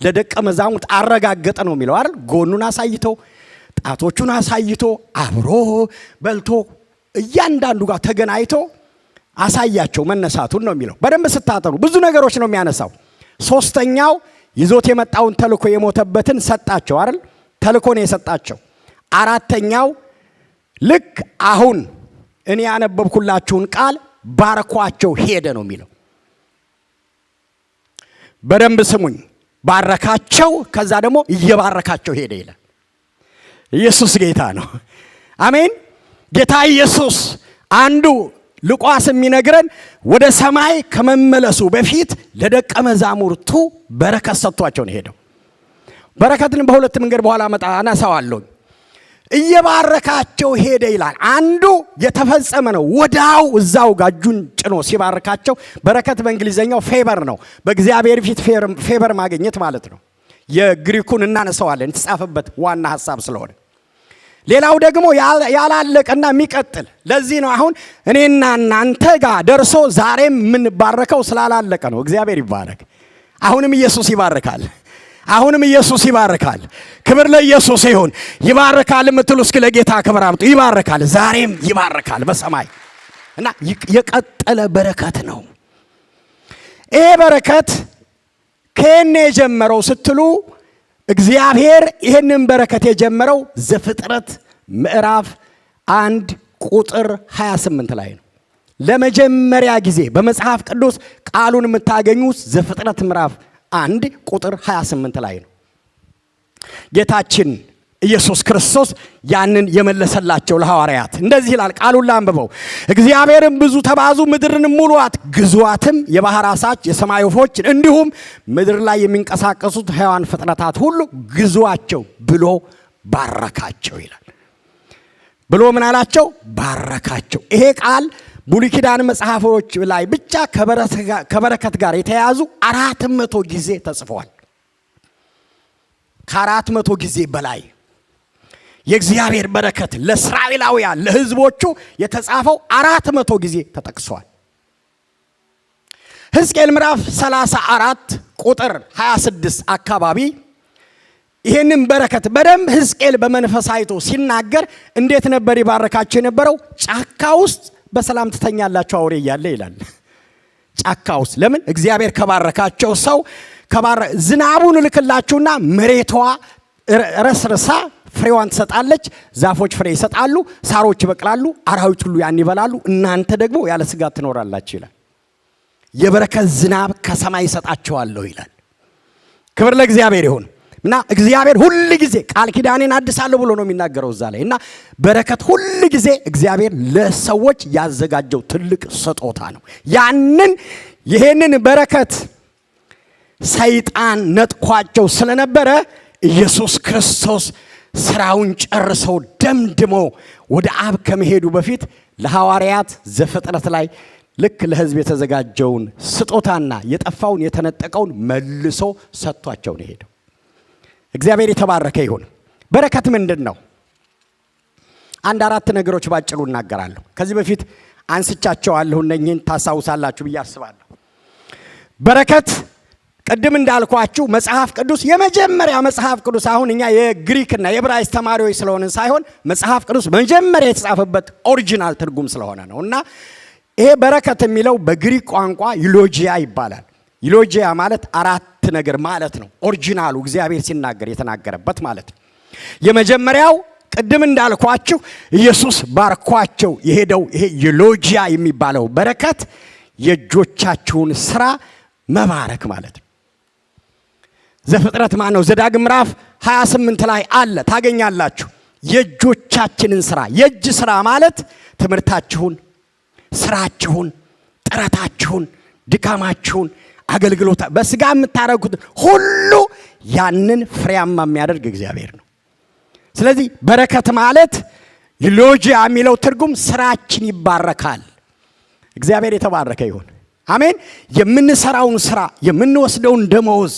ለደቀ መዛሙርት አረጋገጠ ነው የሚለው አይደል? ጎኑን አሳይቶ ጣቶቹን አሳይቶ አብሮ በልቶ እያንዳንዱ ጋር ተገናኝቶ አሳያቸው መነሳቱን ነው የሚለው። በደንብ ስታጠኑ ብዙ ነገሮች ነው የሚያነሳው። 3ኛው ይዞት የመጣውን ተልኮ የሞተበትን ሰጣቸው አይደል? ተልኮ ነው የሰጣቸው። 4ኛው ልክ አሁን እኔ ያነበብኩላችሁን ቃል ባረኳቸው ሄደ ነው የሚለው። በደንብ ስሙኝ። ባረካቸው፣ ከዛ ደግሞ እየባረካቸው ሄደ ይላል። ኢየሱስ ጌታ ነው። አሜን። ጌታ ኢየሱስ አንዱ ሉቃስ የሚነግረን ወደ ሰማይ ከመመለሱ በፊት ለደቀ መዛሙርቱ በረከት ሰጥቷቸው ነው ሄደው። በረከትን በሁለት መንገድ በኋላ አነሳዋለሁ። እየባረካቸው ሄደ ይላል። አንዱ የተፈጸመ ነው። ወዳው እዛው ጋጁን ጭኖ ሲባርካቸው፣ በረከት በእንግሊዘኛው ፌቨር ነው። በእግዚአብሔር ፊት ፌቨር ማግኘት ማለት ነው። የግሪኩን እናነሳዋለን የተጻፈበት ዋና ሐሳብ ስለሆነ። ሌላው ደግሞ ያላለቀና የሚቀጥል። ለዚህ ነው አሁን እኔና እናንተ ጋር ደርሶ ዛሬም የምንባረከው ስላላለቀ ነው። እግዚአብሔር ይባረክ። አሁንም ኢየሱስ ይባርካል። አሁንም ኢየሱስ ይባርካል። ክብር ለኢየሱስ ይሁን። ይባርካል የምትሉ እስኪ ለጌታ ክብር አምጡ። ይባርካል፣ ዛሬም ይባርካል በሰማይ እና የቀጠለ በረከት ነው። ይሄ በረከት ከኔ የጀመረው ስትሉ እግዚአብሔር ይሄንን በረከት የጀመረው ዘፍጥረት ምዕራፍ 1 ቁጥር 28 ላይ ነው። ለመጀመሪያ ጊዜ በመጽሐፍ ቅዱስ ቃሉን የምታገኙት ዘፍጥረት ምዕራፍ 1 ቁጥር 28 ላይ ነው። ጌታችን ኢየሱስ ክርስቶስ ያንን የመለሰላቸው ለሐዋርያት እንደዚህ ይላል። ቃሉን ላንብበው። እግዚአብሔርም ብዙ ተባዙ፣ ምድርን ሙሉአት፣ ግዙአትም፣ የባህር ዓሣች፣ የሰማይ ወፎች፣ እንዲሁም ምድር ላይ የሚንቀሳቀሱት ሕያዋን ፍጥረታት ሁሉ ግዙአቸው ብሎ ባረካቸው ይላል። ብሎ ምን አላቸው? ባረካቸው። ይሄ ቃል ብሉይ ኪዳን መጽሐፎች ላይ ብቻ ከበረከት ጋር የተያያዙ 400 ጊዜ ተጽፏል። ከ400 ጊዜ በላይ የእግዚአብሔር በረከት ለእስራኤላውያን ለሕዝቦቹ የተጻፈው 400 ጊዜ ተጠቅሷል። ሕዝቅኤል ምዕራፍ 34 ቁጥር 26 አካባቢ ይሄንን በረከት በደንብ ሕዝቅኤል በመንፈስ አይቶ ሲናገር እንዴት ነበር ይባረካቸው የነበረው? ጫካ ውስጥ በሰላም ትተኛላችሁ አውሬ እያለ ይላል። ጫካ ውስጥ ለምን? እግዚአብሔር ከባረካቸው ሰው ዝናቡን ልክላችሁና መሬቷ ረስርሳ ፍሬዋን ትሰጣለች፣ ዛፎች ፍሬ ይሰጣሉ፣ ሳሮች ይበቅላሉ፣ አራዊት ሁሉ ያን ይበላሉ፣ እናንተ ደግሞ ያለ ስጋት ትኖራላችሁ ይላል። የበረከት ዝናብ ከሰማይ ይሰጣቸዋለሁ ይላል። ክብር ለእግዚአብሔር ይሁን። እና እግዚአብሔር ሁሉ ጊዜ ቃል ኪዳኔን አድሳለሁ ብሎ ነው የሚናገረው እዛ ላይ። እና በረከት ሁሉ ጊዜ እግዚአብሔር ለሰዎች ያዘጋጀው ትልቅ ስጦታ ነው። ይሄንን በረከት ሰይጣን ነጥቋቸው ስለነበረ ኢየሱስ ክርስቶስ ስራውን ጨርሶ ደምድሞ ወደ አብ ከመሄዱ በፊት ለሐዋርያት ዘፍጥረት ላይ ልክ ለሕዝብ የተዘጋጀውን ስጦታና የጠፋውን የተነጠቀውን መልሶ ሰጥቷቸው ነው ሄደው። እግዚአብሔር የተባረከ ይሁን። በረከት ምንድን ነው? 4 ነገሮች ባጭሩ እናገራለሁ። ከዚህ በፊት አንስቻቸዋለሁ፣ እነኚህን ታሳውሳላችሁ ብዬ አስባለሁ። በረከት ቅድም እንዳልኳችሁ መጽሐፍ ቅዱስ የመጀመሪያ መጽሐፍ ቅዱስ አሁን እኛ የግሪክና የዕብራይስጥ ተማሪዎች ስለሆነ ሳይሆን መጽሐፍ ቅዱስ መጀመሪያ የተጻፈበት ኦሪጂናል ትርጉም ስለሆነ ነው። እና ይሄ በረከት የሚለው በግሪክ ቋንቋ ዩሎጂያ ይባላል። ዩሎጂያ ማለት 4 ነገር ማለት ነው። ኦሪጂናሉ እግዚአብሔር ሲናገር የተናገረበት ማለት ነው። የመጀመሪያው ቅድም እንዳልኳችሁ ኢየሱስ ባርኳቸው የሄደው ይሄ ዩሎጂያ የሚባለው በረከት የእጆቻችሁን ስራ መባረክ ማለት ነው። ዘፍጥረት ዘዳግም ምዕራፍ 28 ላይ አለ ታገኛላችሁ። የእጆቻችንን ስራ። የእጅ ስራ ማለት ትምህርታችሁን፣ ስራችሁን፣ ጥረታችሁን፣ ድካማችሁን፣ አገልግሎታ በስጋ የምታረጉት ሁሉ ያንን ፍሬያማ የሚያደርግ እግዚአብሔር ነው። ስለዚህ በረከት ማለት ዩሎጂያ የሚለው ትርጉም ስራችን ይባረካል። እግዚአብሔር የተባረከ ይሁን። አሜን። የምንሰራውን ስራ፣ የምንወስደውን ደመወዝ፣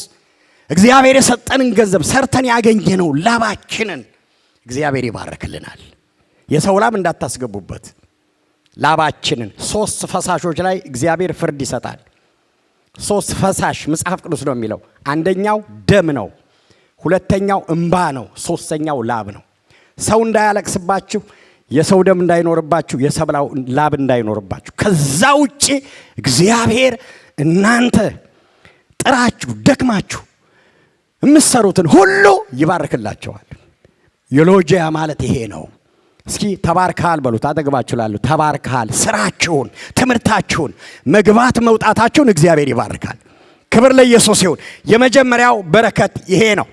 እግዚአብሔር የሰጠንን ገንዘብ፣ ሰርተን ያገኘነው ላባችንን እግዚአብሔር ይባርክልናል። የሰው ላብ እንዳታስገቡበት። ላባችንን 3 ፈሳሾች ላይ እግዚአብሔር ፍርድ ይሰጣል። 3 ፈሳሽ መጽሐፍ ቅዱስ ነው የሚለው። አንደኛው ደም ነው፣ ሁለተኛው እንባ ነው፣ ሶስተኛው ላብ ነው። ሰው እንዳያለቅስባችሁ፣ የሰው ደም እንዳይኖርባችሁ፣ የሰው ላብ እንዳይኖርባችሁ። ከዛ ውጪ እግዚአብሔር እናንተ ጥራችሁ ደክማችሁ የምትሰሩትን ሁሉ ይባርክላቸዋል። ዩሎጂያ ማለት ይሄ ነው። እስኪ ተባርከሃል በሉት። አጠገባችሁ ላሉ ተባርከሃል። ስራችሁን፣ ትምህርታችሁን፣ መግባት መውጣታችሁን እግዚአብሔር ይባርካል። ክብር ለኢየሱስ ይሁን። የመጀመሪያው በረከት ይሄ ነው።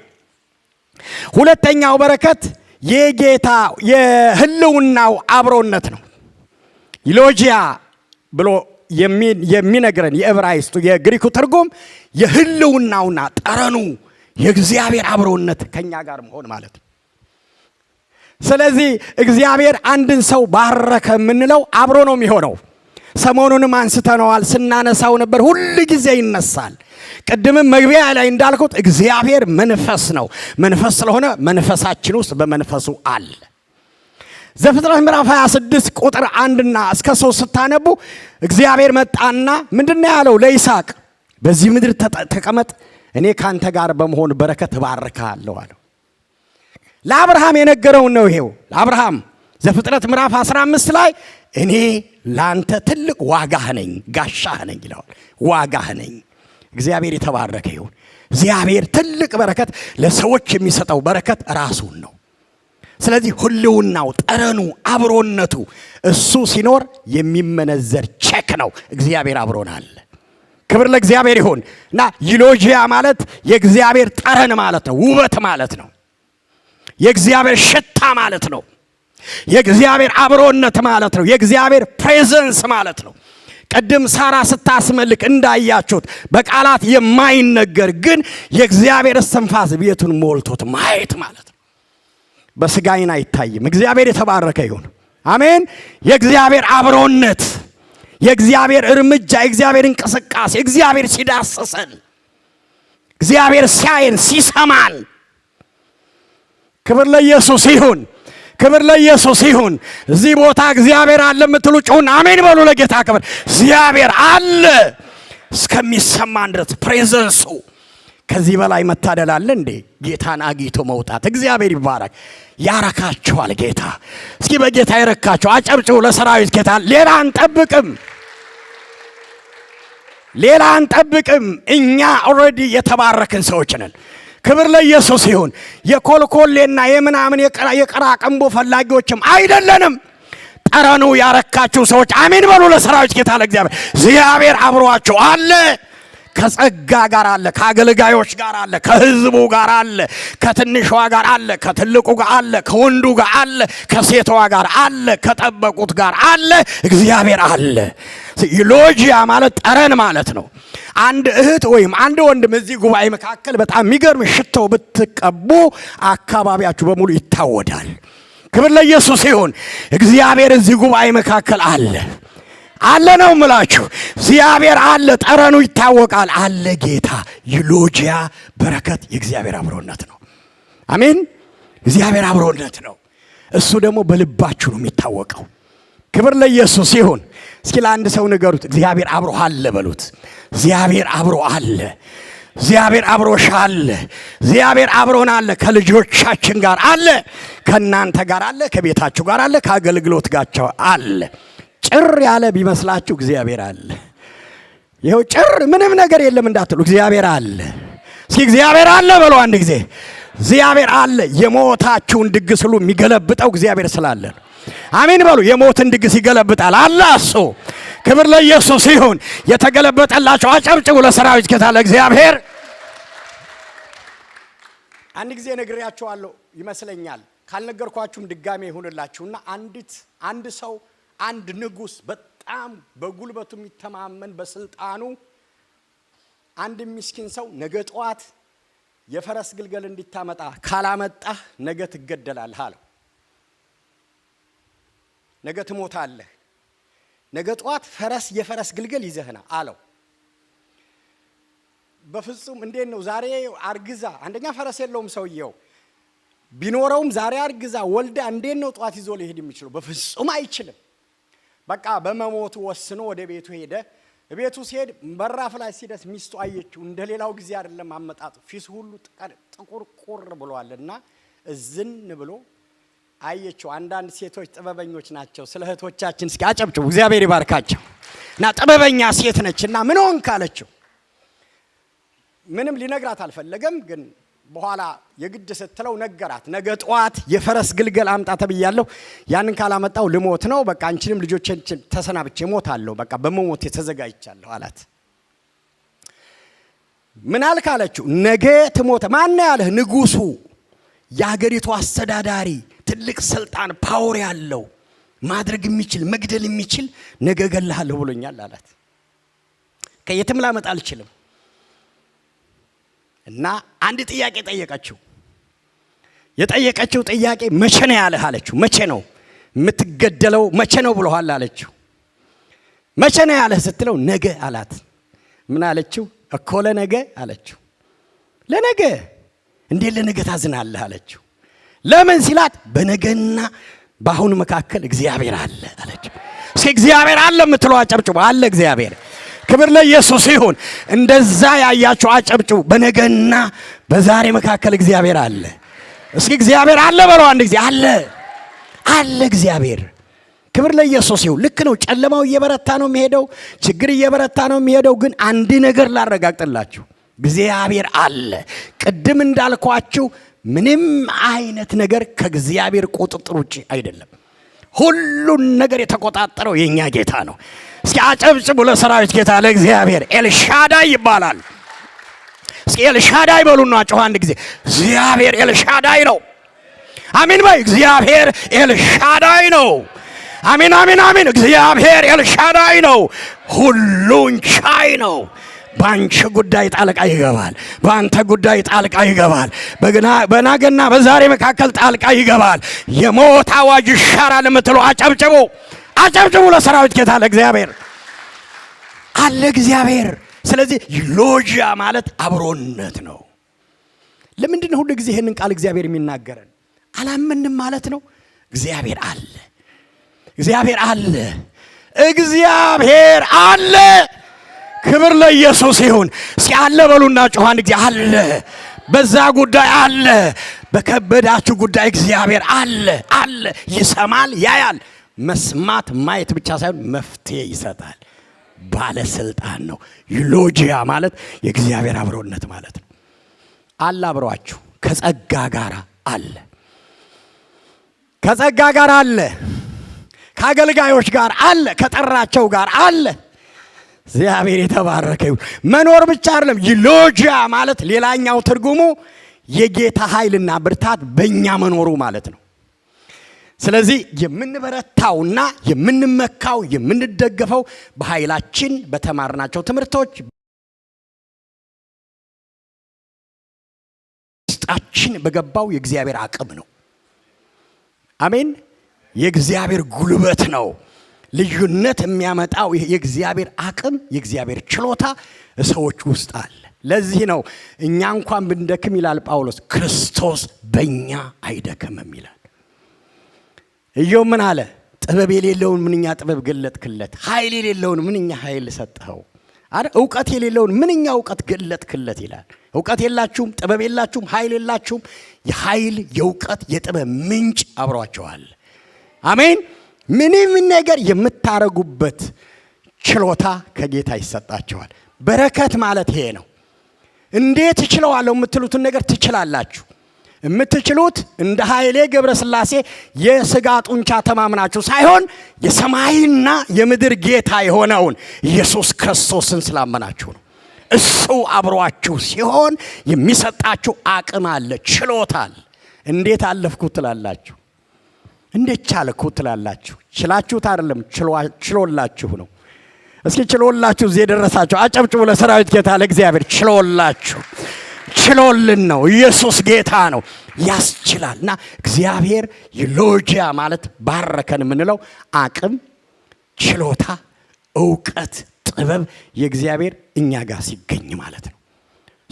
ሁለተኛው በረከት የጌታ የህልውናው አብሮነት ነው። ዩሎጂያ ብሎ የሚነግረን የዕብራይስጡ የግሪኩ ትርጉም የህልውናውና ጠረኑ የእግዚአብሔር አብሮነት ከኛ ጋር መሆን ማለት ነው። ስለዚህ እግዚአብሔር አንድን ሰው ባረከ የምንለው አብሮ ነው የሚሆነው። ሰሞኑንም አንስተነዋል፣ ስናነሳው ነበር፣ ሁሉ ጊዜ ይነሳል። ቅድምም መግቢያ ላይ እንዳልኩት እግዚአብሔር መንፈስ ነው። መንፈስ ስለሆነ መንፈሳችን ውስጥ በመንፈሱ አለ። ዘፍጥረት ምዕራፍ 26 ቁጥር 1 እና እስከ 3 ስታነቡ እግዚአብሔር መጣና ምንድነው ያለው ለይስሐቅ? በዚህ ምድር ተቀመጥ፣ እኔ ካንተ ጋር በመሆን በረከት እባርካለሁ አለው። ለአብርሃም የነገረው ነው ይሄው። አብርሃም ዘፍጥረት ምዕራፍ 15 ላይ እኔ ላንተ ትልቅ ዋጋህ ነኝ፣ ጋሻህ ነኝ ይለዋል። ዋጋህ ነኝ። እግዚአብሔር የተባረከ ይሁን። እግዚአብሔር ትልቅ በረከት ለሰዎች የሚሰጠው በረከት ራሱን ነው። ስለዚህ ሁሉናው፣ ጠረኑ፣ አብሮነቱ እሱ ሲኖር የሚመነዘር ቼክ ነው። እግዚአብሔር አብሮናል። ክብር ለእግዚአብሔር ይሁን። እና ዩሎጂያ ማለት የእግዚአብሔር ጠረን ማለት ነው፣ ውበት ማለት ነው፣ የእግዚአብሔር ሽታ ማለት ነው፣ የእግዚአብሔር አብሮነት ማለት ነው፣ የእግዚአብሔር ፕሬዘንስ ማለት ነው። ቅድም ሳራ ስታስመልክ እንዳያችሁት በቃላት የማይነገር ግን የእግዚአብሔር እስትንፋስ ቤቱን ሞልቶት ማየት ማለት ነው። በስጋ ዓይን አይታይም። እግዚአብሔር የተባረከ ይሁን። አሜን። የእግዚአብሔር አብሮነት፣ የእግዚአብሔር እርምጃ፣ የእግዚአብሔር እንቅስቃሴ፣ እግዚአብሔር ሲዳስሰን፣ እግዚአብሔር ሲያየን፣ ሲሰማን፣ ክብር ለኢየሱስ ይሁን። ክብር ለኢየሱስ ይሁን። እዚህ ቦታ እግዚአብሔር አለ የምትሉ ጩኹና አሜን በሉ። ለጌታ ክብር። እግዚአብሔር አለ እስከሚሰማን ድረስ ፕሬዘንሱ። ከዚህ በላይ መታደል አለ እንዴ? ጌታን አግኝቶ መውጣት። እግዚአብሔር ይባረክ። ያረካችኋል ጌታ። እስኪ በጌታ ይረካችሁ አጨብጭቡ ለሰራዊት ጌታ። ሌላ አንጠብቅም፣ ሌላ አንጠብቅም። እኛ ኦልሬዲ የተባረክን ሰዎች ነን። ክብር ለኢየሱስ ይሁን። የኮልኮሌና የምናምን የቀራቀንቦ ፈላጊዎችም አይደለንም። ጠረኑ ያረካችሁ ሰዎች አሜን በሉ። ለሰራዊት ጌታ ለእግዚአብሔር። እግዚአብሔር አብሯችሁ አለ። ከጸጋ ጋር አለ፣ ከአገልጋዮች ጋር አለ፣ ከህዝቡ ጋር አለ፣ ከትንሿ ጋር አለ፣ ከትልቁ ጋር አለ፣ ከወንዱ ጋር አለ፣ ከሴቷ ጋር አለ፣ ከጠበቁት ጋር አለ። እግዚአብሔር አለ። ዩሎጂያ ማለት ጠረን ማለት ነው። አንድ እህት ወይም አንድ ወንድም እዚህ ጉባኤ መካከል በጣም የሚገርም ሽቶ ብትቀቡ አካባቢያችሁ በሙሉ ይታወዳል። ክብር ለኢየሱስ ይሁን። እግዚአብሔር እዚህ ጉባኤ መካከል አለ። አለ ነው የምላችሁ። እግዚአብሔር አለ። ጠረኑ ይታወቃል። አለ ጌታ። ዩሎጂያ በረከት የእግዚአብሔር አብሮነት ነው። አሜን። እግዚአብሔር አብሮነት ነው። እሱ ደግሞ በልባችሁ ነው የሚታወቀው። ክብር ለኢየሱስ ይሁን። እስኪ ለአንድ ሰው ንገሩት፣ እግዚአብሔር አብሮ አለ በሉት። እግዚአብሔር አብሮ አለ። እግዚአብሔር አብሮሽ አለ። እግዚአብሔር አብሮን አለ። ከልጆቻችን ጋር አለ፣ ከእናንተ ጋር አለ፣ ከቤታችሁ ጋር አለ፣ ከአገልግሎት ጋር አለ። ጭር ያለ ቢመስላችሁ እግዚአብሔር አለ። ይኸው ጭር ምንም ነገር የለም እንዳትሉ፣ እግዚአብሔር አለ። እስኪ እግዚአብሔር አለ በሉ አንድ ጊዜ። እግዚአብሔር አለ። የሞታችሁን ድግስ ሁሉ የሚገለብጠው እግዚአብሔር ስላለ ነው። አሜን በሉ። የሞትን ድግስ ይገለብጣል አለ እሱ። ክብር ለኢየሱስ ይሁን። የተገለበጠላችሁ አጨብጭቡ ለሰራዊት ጌታ ለእግዚአብሔር። አንድ ጊዜ ነግሬያችኋለሁ ይመስለኛል፣ ካልነገርኳችሁም ድጋሜ ይሁንላችሁና አንድ ሰው አንድ ንጉስ በጣም በጉልበቱ የሚተማመን በስልጣኑ አንድ ምስኪን ሰው ነገ ጠዋት የፈረስ ግልገል እንዲታመጣ ካላመጣህ ነገ ትገደላለህ አለው። ነገ ትሞታለህ፣ ነገ ጠዋት የፈረስ ግልገል ይዘህና አለው። በፍጹም እንዴት ነው ዛሬ አርግዛ፣ አንደኛ ፈረስ የለውም ሰውየው፣ ቢኖረውም ዛሬ አርግዛ ወልዳ እንዴት ነው ጠዋት ይዞ ሊሄድ የሚችለው? በፍጹም አይችልም። በቃ በመሞቱ ወስኖ ወደ ቤቱ ሄደ። ቤቱ ሲሄድ በራፍ ላይ ሲደርስ ሚስቱ አየችው። እንደሌላው ጊዜ አይደለም አመጣጡ፣ ፊቱ ሁሉ ጥቁር ቁር ብሏልና እዝን ብሎ አየችው። አንዳንድ ሴቶች ጥበበኞች ናቸው። ስለ እህቶቻችን እስኪ አጨብጭቡ፣ እግዚአብሔር ይባርካቸው። እና ጥበበኛ ሴት ነችና ምን ሆንክ አለችው። ምንም ሊነግራት አልፈለገም፣ ግን በኋላ የግድ ስትለው ነገራት። ነገ ጠዋት የፈረስ ግልገል አምጣ ተብያለሁ፣ ያንን ካላመጣው ልሞት ነው። በቃ አንቺንም ልጆችን ተሰናብቼ እሞታለሁ፣ በቃ በመሞት ተዘጋጅቻለሁ አላት። ምን አልክ አለችው። ነገ ትሞተ። ማን ያለህ? ንጉሱ፣ የሀገሪቱ አስተዳዳሪ፣ ትልቅ ስልጣን ፓወር ያለው ማድረግ የሚችል መግደል የሚችል ነገ እገልሃለሁ ብሎኛል አላት። ከየትም ላመጣ አልችልም። እና አንድ ጥያቄ ጠየቀችው። የጠየቀችው ጥያቄ መቼ ነው ያለህ አለችው። መቼ ነው የምትገደለው? መቼ ነው ብለዋል አለችው። መቼ ነው ያለህ ስትለው ነገ አላት። ምን አለችው? እኮ ለነገ አለችው። ለነገ? እንዴት ለነገ ታዝናለህ አለችው። ለምን ሲላት በነገና በአሁኑ መካከል እግዚአብሔር አለ አለች። እስኪ እግዚአብሔር አለ የምትለው አጨብጭቡ። አለ እግዚአብሔር። ክብር ለኢየሱስ ይሁን። እንደዛ ያያችሁ አጨብጭቡ። በነገና በዛሬ መካከል እግዚአብሔር አለ። እስኪ እግዚአብሔር አለ በለው አንድ ጊዜ። አለ አለ እግዚአብሔር። ክብር ለኢየሱስ ይሁን። ልክ ነው። ጨለማው እየበረታ ነው የሚሄደው፣ ችግር እየበረታ ነው የሚሄደው። ግን አንድ ነገር ላረጋግጥላችሁ፣ እግዚአብሔር አለ። ቅድም እንዳልኳችሁ ምንም አይነት ነገር ከእግዚአብሔር ቁጥጥር ውጭ አይደለም። ሁሉን ነገር የተቆጣጠረው የኛ ጌታ ነው። እስኪ አጨብጭቡ ለሰራዊት ጌታ ለእግዚአብሔር። ኤልሻዳይ ይባላል። እስኪ ኤልሻዳይ በሉና ጮህ አንድ ጊዜ። እግዚአብሔር ኤልሻዳይ ነው። አሜን በይ። እግዚአብሔር ኤልሻዳይ ነው። አሜን አሜን አሜን። እግዚአብሔር ኤልሻዳይ ነው። ሁሉን ቻይ ነው። ባንቺ ጉዳይ ጣልቃ ይገባል። ባንተ ጉዳይ ጣልቃ ይገባል። በናገና በዛሬ መካከል ጣልቃ ይገባል። የሞት አዋጅ ይሻራል የምትሉ አጨብጭቡ፣ አጨብጭቡ ለሰራዊት ጌታ ለእግዚአብሔር። አለ እግዚአብሔር። ስለዚህ ሎጂያ ማለት አብሮነት ነው። ለምንድን ነው ሁሉ ጊዜ ይሄንን ቃል እግዚአብሔር የሚናገረን? አላመንም ማለት ነው። እግዚአብሔር አለ፣ እግዚአብሔር አለ፣ እግዚአብሔር አለ። ክብር ለኢየሱስ ይሁን። እስኪ አለ በሉና ጮህ አንድ ጊዜ። አለ፣ በዛ ጉዳይ አለ፣ በከበዳችሁ ጉዳይ እግዚአብሔር አለ። አለ፣ ይሰማል፣ ያያል። መስማት ማየት ብቻ ሳይሆን መፍትሄ ይሰጣል። ባለስልጣን ነው። ዩሎጂያ ማለት የእግዚአብሔር አብሮነት ማለት ነው። አለ፣ አብሯችሁ ከጸጋ ጋር አለ፣ ከጸጋ ጋር አለ፣ ከአገልጋዮች ጋር አለ፣ ከጠራቸው ጋር አለ። እግዚአብሔር የተባረከ ይሁን። መኖር ብቻ አይደለም። ዩሎጂያ ማለት ሌላኛው ትርጉሙ የጌታ ኃይልና ብርታት በእኛ መኖሩ ማለት ነው። ስለዚህ የምንበረታውና የምንመካው የምንደገፈው በኃይላችን በተማርናቸው ትምህርቶች ውስጣችን በገባው የእግዚአብሔር አቅም ነው። አሜን። የእግዚአብሔር ጉልበት ነው። ልዩነት የሚያመጣው የእግዚአብሔር አቅም የእግዚአብሔር ችሎታ ሰዎች ውስጥ አለ። ለዚህ ነው እኛ እንኳን ብንደክም ይላል ጳውሎስ፣ ክርስቶስ በእኛ አይደክምም ይላል። ኢዮብ ምን አለ? ጥበብ የሌለውን ምንኛ ጥበብ ገለጥክለት፣ ኃይል የሌለውን ምንኛ ኃይል ሰጠኸው፣ እውቀት የሌለውን ምንኛ እውቀት ገለጥክለት ይላል። እውቀት የላችሁም፣ ጥበብ የላችሁም፣ ኃይል የላችሁም። የኃይል የእውቀት የጥበብ ምንጭ አብሯቸዋል። አሜን። ምንም ነገር የምታረጉበት ችሎታ ከጌታ ይሰጣቸዋል። በረከት ማለት ይሄ ነው። እንዴት እችለዋለሁ የምትሉትን ነገር ትችላላችሁ። የምትችሉት እንደ ኃይሌ ገብረስላሴ የሥጋ ጡንቻ ተማምናችሁ ሳይሆን የሰማይና የምድር ጌታ የሆነውን ኢየሱስ ክርስቶስን ስላመናችሁ ነው። እሱ አብሯችሁ ሲሆን የሚሰጣችሁ አቅም አለ፣ ችሎታ አለ። እንዴት አለፍኩት ትላላችሁ? እንዴት ቻልኩት ትላላችሁ? ችላችሁት አይደለም፣ ችሎላችሁ ነው። እስኪ ችሎላችሁ እዚህ የደረሳችሁ አጨብጭቡ ለሰራዊት ጌታ ለእግዚአብሔር። ችሎላችሁ፣ ችሎልን ነው። ኢየሱስ ጌታ ነው፣ ያስችላል። እና እግዚአብሔር ዩሎጂያ ማለት ባረከን የምንለው አቅም፣ ችሎታ፣ እውቀት፣ ጥበብ የእግዚአብሔር እኛ ጋር ሲገኝ ማለት ነው።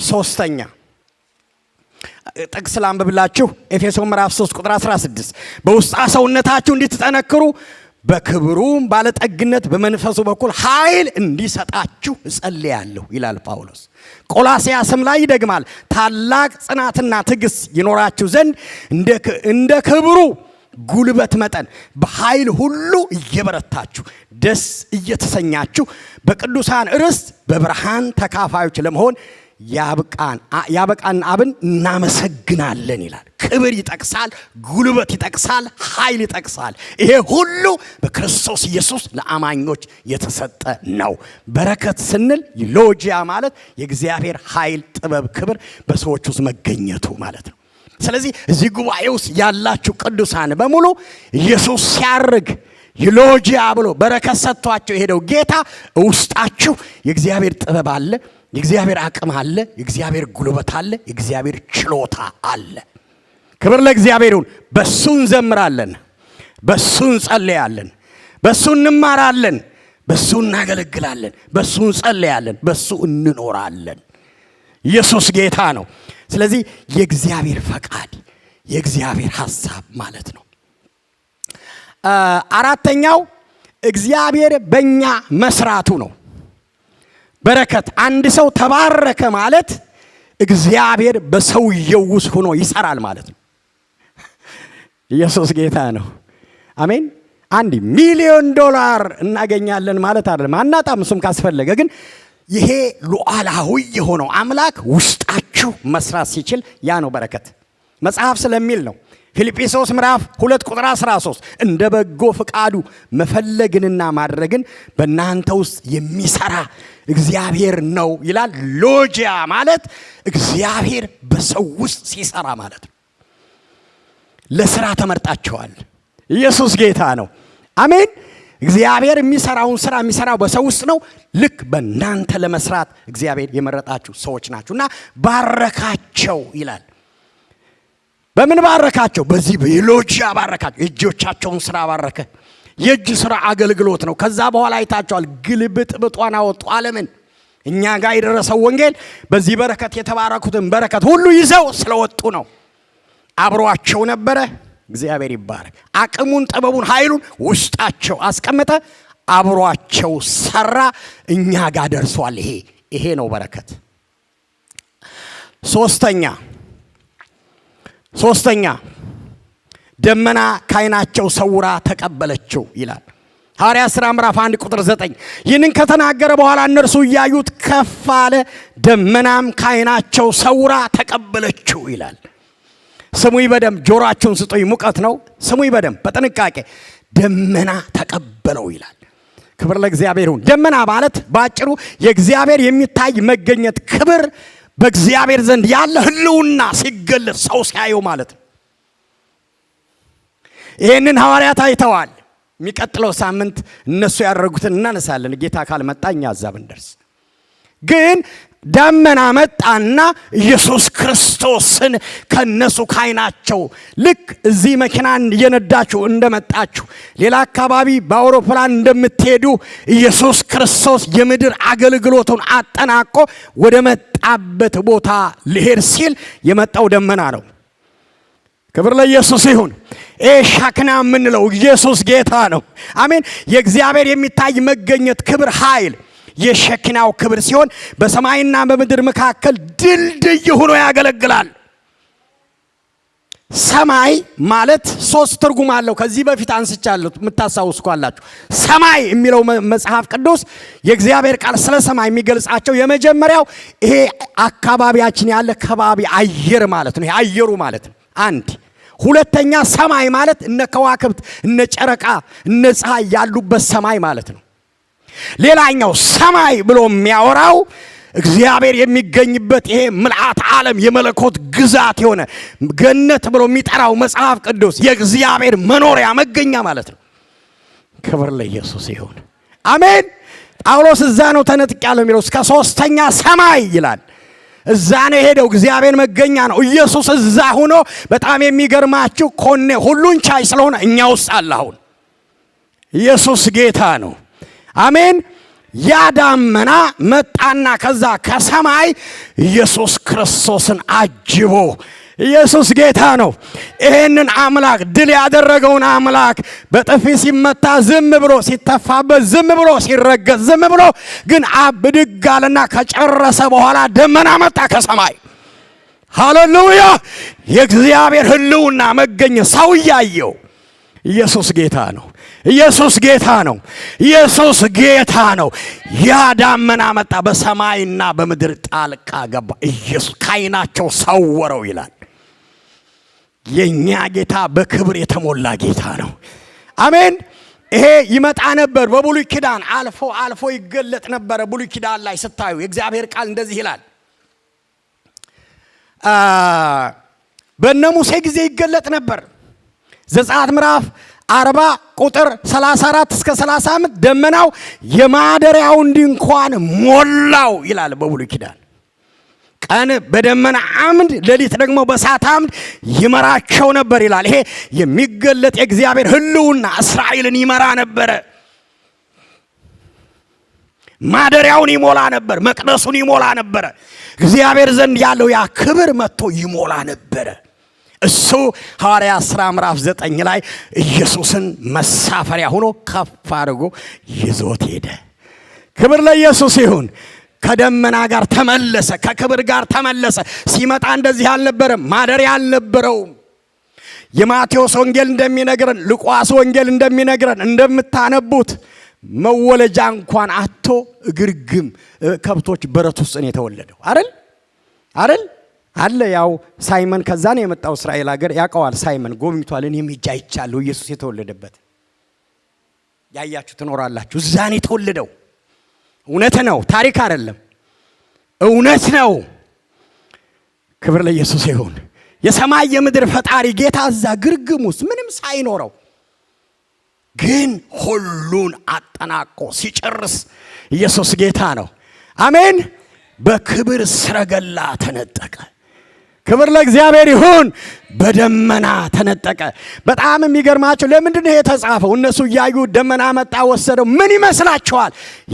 ሶስተኛ ጥቅስ ላንብብላችሁ። ኤፌሶን ምዕራፍ 3 ቁጥር 16 በውስጣ ሰውነታችሁ እንድትጠነክሩ በክብሩም ባለጠግነት በመንፈሱ በኩል ኃይል እንዲሰጣችሁ እጸልያለሁ ይላል ጳውሎስ። ቆላስያስም ላይ ይደግማል፣ ታላቅ ጽናትና ትዕግስት ይኖራችሁ ዘንድ እንደ ክብሩ ጉልበት መጠን በኃይል ሁሉ እየበረታችሁ ደስ እየተሰኛችሁ በቅዱሳን ርስት በብርሃን ተካፋዮች ለመሆን ያበቃን አብን እናመሰግናለን ይላል። ክብር ይጠቅሳል፣ ጉልበት ይጠቅሳል፣ ኃይል ይጠቅሳል። ይሄ ሁሉ በክርስቶስ ኢየሱስ ለአማኞች የተሰጠ ነው። በረከት ስንል ሎጂያ ማለት የእግዚአብሔር ኃይል፣ ጥበብ፣ ክብር በሰዎች ውስጥ መገኘቱ ማለት ነው። ስለዚህ እዚህ ጉባኤ ውስጥ ያላችሁ ቅዱሳን በሙሉ ኢየሱስ ሲያርግ ሎጂያ ብሎ በረከት ሰጥቷቸው የሄደው ጌታ ውስጣችሁ የእግዚአብሔር ጥበብ አለ፣ የእግዚአብሔር አቅም አለ፣ የእግዚአብሔር ጉልበት አለ፣ የእግዚአብሔር ችሎታ አለ። ክብር ለእግዚአብሔር ይሁን። በሱ እንዘምራለን፣ በሱ እንጸልያለን፣ በሱ እንማራለን፣ በሱ እናገለግላለን፣ በሱ እንጸልያለን፣ በሱ እንኖራለን። ኢየሱስ ጌታ ነው። ስለዚህ የእግዚአብሔር ፈቃድ የእግዚአብሔር ሐሳብ ማለት ነው። አራተኛው እግዚአብሔር በእኛ መስራቱ ነው። በረከት አንድ ሰው ተባረከ ማለት እግዚአብሔር በሰውየው ውስጥ ሆኖ ይሰራል ማለት ነው። ኢየሱስ ጌታ ነው። አሜን። $1 ሚሊዮን እናገኛለን ማለት አይደለም። አናጣም፣ እሱም ካስፈለገ። ግን ይሄ ሉዓላዊ የሆነው አምላክ ውስጣችሁ መስራት ሲችል ያ ነው በረከት። መጽሐፍ ስለሚል ነው ፊልጵስዩስ ምዕራፍ 2 ቁጥር 13 እንደ በጎ ፈቃዱ መፈለግንና ማድረግን በእናንተ ውስጥ የሚሰራ እግዚአብሔር ነው ይላል። ሎጂያ ማለት እግዚአብሔር በሰው ውስጥ ሲሰራ ማለት ነው። ለስራ ተመርጣችኋል። ኢየሱስ ጌታ ነው። አሜን። እግዚአብሔር የሚሰራውን ስራ የሚሰራው በሰው ውስጥ ነው። ልክ በእናንተ ለመስራት እግዚአብሔር የመረጣችሁ ሰዎች ናችሁና ባረካቸው ይላል። በምን ባረካቸው? በዚህ በሎጂያ ባረካቸው። የእጆቻቸውን ስራ ባረከ። የእጅ ስራ አገልግሎት ነው። ከዛ በኋላ አይታቸዋል። ግልብጥብጧን አወጡ ዓለምን። እኛ ጋር የደረሰው ወንጌል በዚህ በረከት የተባረኩትን በረከት ሁሉ ይዘው ስለወጡ ነው። አብሯቸው ነበረ። እግዚአብሔር ይባረክ። አቅሙን፣ ጥበቡን፣ ኃይሉን ውስጣቸው አስቀመጠ። አብሯቸው ሰራ። እኛ ጋር ደርሷል። ይሄ ነው በረከት። ሶስተኛ ደመና ከዓይናቸው ሰውራ ተቀበለችው ይላል። ሐዋርያት ሥራ ምዕራፍ 1 ቁጥር 9 ይህንን ከተናገረ በኋላ እነርሱ እያዩት ከፍ አለ፣ ደመናም ከዓይናቸው ሰውራ ተቀበለችው ይላል። ስሙኝ በደንብ ጆሮአችሁን ስጡኝ። ሙቀት ነው። ስሙኝ በደንብ በጥንቃቄ። ደመና ተቀበለው ይላል። ክብር ለእግዚአብሔር ይሁን። ደመና ማለት ባጭሩ የእግዚአብሔር የሚታይ መገኘት፣ ክብር፣ በእግዚአብሔር ዘንድ ያለ ህልውና ሲገለጽ ሰው ሲያየው ማለት ነው። ይህንን ሐዋርያት አይተዋል። የሚቀጥለው ሳምንት እነሱ ያደረጉትን እናነሳለን። ጌታ ካልመጣ እኛ እዛ ብንደርስ። ግን ደመና መጣና ኢየሱስ ክርስቶስን ከነሱ ካይናቸው ልክ እዚህ መኪናን እየነዳችሁ እንደመጣችሁ ሌላ አካባቢ በአውሮፕላን እንደምትሄዱ ኢየሱስ ክርስቶስ የምድር አገልግሎቱን አጠናቆ ወደ መጣበት ቦታ ሊሄድ ሲል የመጣው ደመና ነው። ክብር ለኢየሱስ ይሁን። ሻክና የምንለው ኢየሱስ ጌታ ነው። አሜን። የእግዚአብሔር የሚታይ መገኘት፣ ክብር፣ ኃይል የሸክናው ክብር ሲሆን በሰማይና በምድር መካከል ድልድይ ሆኖ ያገለግላል። ሰማይ ማለት 3 ትርጉም አለው። ከዚህ በፊት አንስቻለሁ የምታስታውሱ ካላችሁ። ሰማይ የሚለው መጽሐፍ ቅዱስ የእግዚአብሔር ቃል ስለ ሰማይ የሚገልጻቸው የመጀመሪያው ይሄ አካባቢያችን ያለ ከባቢ አየር ማለት ነው። ይሄ አየሩ ማለት ነው። አንድ ሁለተኛ ሰማይ ማለት እነ ከዋክብት እነ ጨረቃ እነ ፀሐይ ያሉበት ሰማይ ማለት ነው። ሌላኛው ሰማይ ብሎ የሚያወራው እግዚአብሔር የሚገኝበት ይሄ ምልአት ዓለም የመለኮት ግዛት የሆነ ገነት ብሎ የሚጠራው መጽሐፍ ቅዱስ የእግዚአብሔር መኖሪያ መገኛ ማለት ነው። ክብር ለኢየሱስ ይሁን። አሜን። ጳውሎስ እዛ ነው ተነጥቄያለሁ የሚለው እስከ 3ኛ ሰማይ ይላል። እዛ ነው የሄደው። እግዚአብሔር መገኛ ነው። ኢየሱስ እዛ ሆኖ በጣም የሚገርማችሁ ኮኔ ሁሉን ቻይ ስለሆነ እኛ ውስጥ አለ። አሁን ኢየሱስ ጌታ ነው። አሜን። ያ ደመና መጣና ከዛ ከሰማይ ኢየሱስ ክርስቶስን አጅቦ ኢየሱስ ጌታ ነው። ይሄንን አምላክ ድል ያደረገውን አምላክ በጥፊ ሲመታ ዝም ብሎ ሲተፋበት ዝም ብሎ ሲረገጥ ዝም ብሎ ግን ብድግ አለና ከጨረሰ በኋላ ደመና መጣ ከሰማይ። ሃሌሉያ! የእግዚአብሔር ህልውና መገኘት ሰው ያየው። ኢየሱስ ጌታ ነው። ኢየሱስ ጌታ ነው። ኢየሱስ ጌታ ነው። ያ ደመና መጣ፣ በሰማይና በምድር ጣልቃ ገባ። ኢየሱስ ከዓይናቸው ሰወረው ይላል። የኛ ጌታ በክብር የተሞላ ጌታ ነው። አሜን። ይሄ ይመጣ ነበር በብሉይ ኪዳን አልፎ አልፎ ይገለጥ ነበር። ብሉይ ኪዳን ላይ ስታዩ የእግዚአብሔር ቃል እንደዚህ ይላል። በእነ ሙሴ ጊዜ ይገለጥ ነበር። ዘጸአት ምዕራፍ 40 ቁጥር 34 እስከ 35 ደመናው የማደሪያውን ድንኳን ሞላው ይላል በብሉይ ኪዳን። ቀን በደመና አምድ ሌሊት ደግሞ በእሳት አምድ ይመራቸው ነበር ይላል። ይሄ የሚገለጥ የእግዚአብሔር ህልውና እስራኤልን ይመራ ነበር። ማደሪያውን ይሞላ ነበር፣ መቅደሱን ይሞላ ነበር። እግዚአብሔር ዘንድ ያለው ያ ክብር መጥቶ ይሞላ ነበር። እሱ ሐዋርያት ሥራ ምዕራፍ 9 ላይ ኢየሱስን መሳፈሪያ ሆኖ ከፍ አድርጎ ይዞት ሄደ። ክብር ለኢየሱስ ይሁን። ከደመና ጋር ተመለሰ፣ ከክብር ጋር ተመለሰ። ሲመጣ እንደዚህ አልነበረም፣ ማደሪያ አልነበረውም። የማቴዎስ ወንጌል እንደሚነግረን፣ ሉቃስ ወንጌል እንደሚነግረን እንደምታነቡት መወለጃ እንኳን አጥቶ እግርግም ከብቶች በረት ውስጥ ነው የተወለደው። አይደል አለ። ያው ሳይመን ከዛ ነው የመጣው፣ እስራኤል ሀገር ያውቀዋል። ሳይመን ጎብኝቷል። እኔም ሄጄ አይቻለሁ ኢየሱስ የተወለደበት። ያያችሁ ትኖራላችሁ። እዛ ነው የተወለደው። እውነት ነው፣ ታሪክ አይደለም፣ እውነት ነው። ክብር ለኢየሱስ ይሁን። የሰማይ የምድር ፈጣሪ ጌታ እዛ ግርግም ውስጥ ምንም ሳይኖረው ግን ሁሉን አጠናቆ ሲጨርስ ኢየሱስ ጌታ ነው። አሜን። በክብር ሰረገላ ተነጠቀ። ክብር ለእግዚአብሔር ይሁን። በደመና ተነጠቀ። በጣም የሚገርማቸው ለምንድን ነው የተጻፈው? እነሱ እያዩ ደመና መጣ ወሰደው። ምን ይመስላችኋል?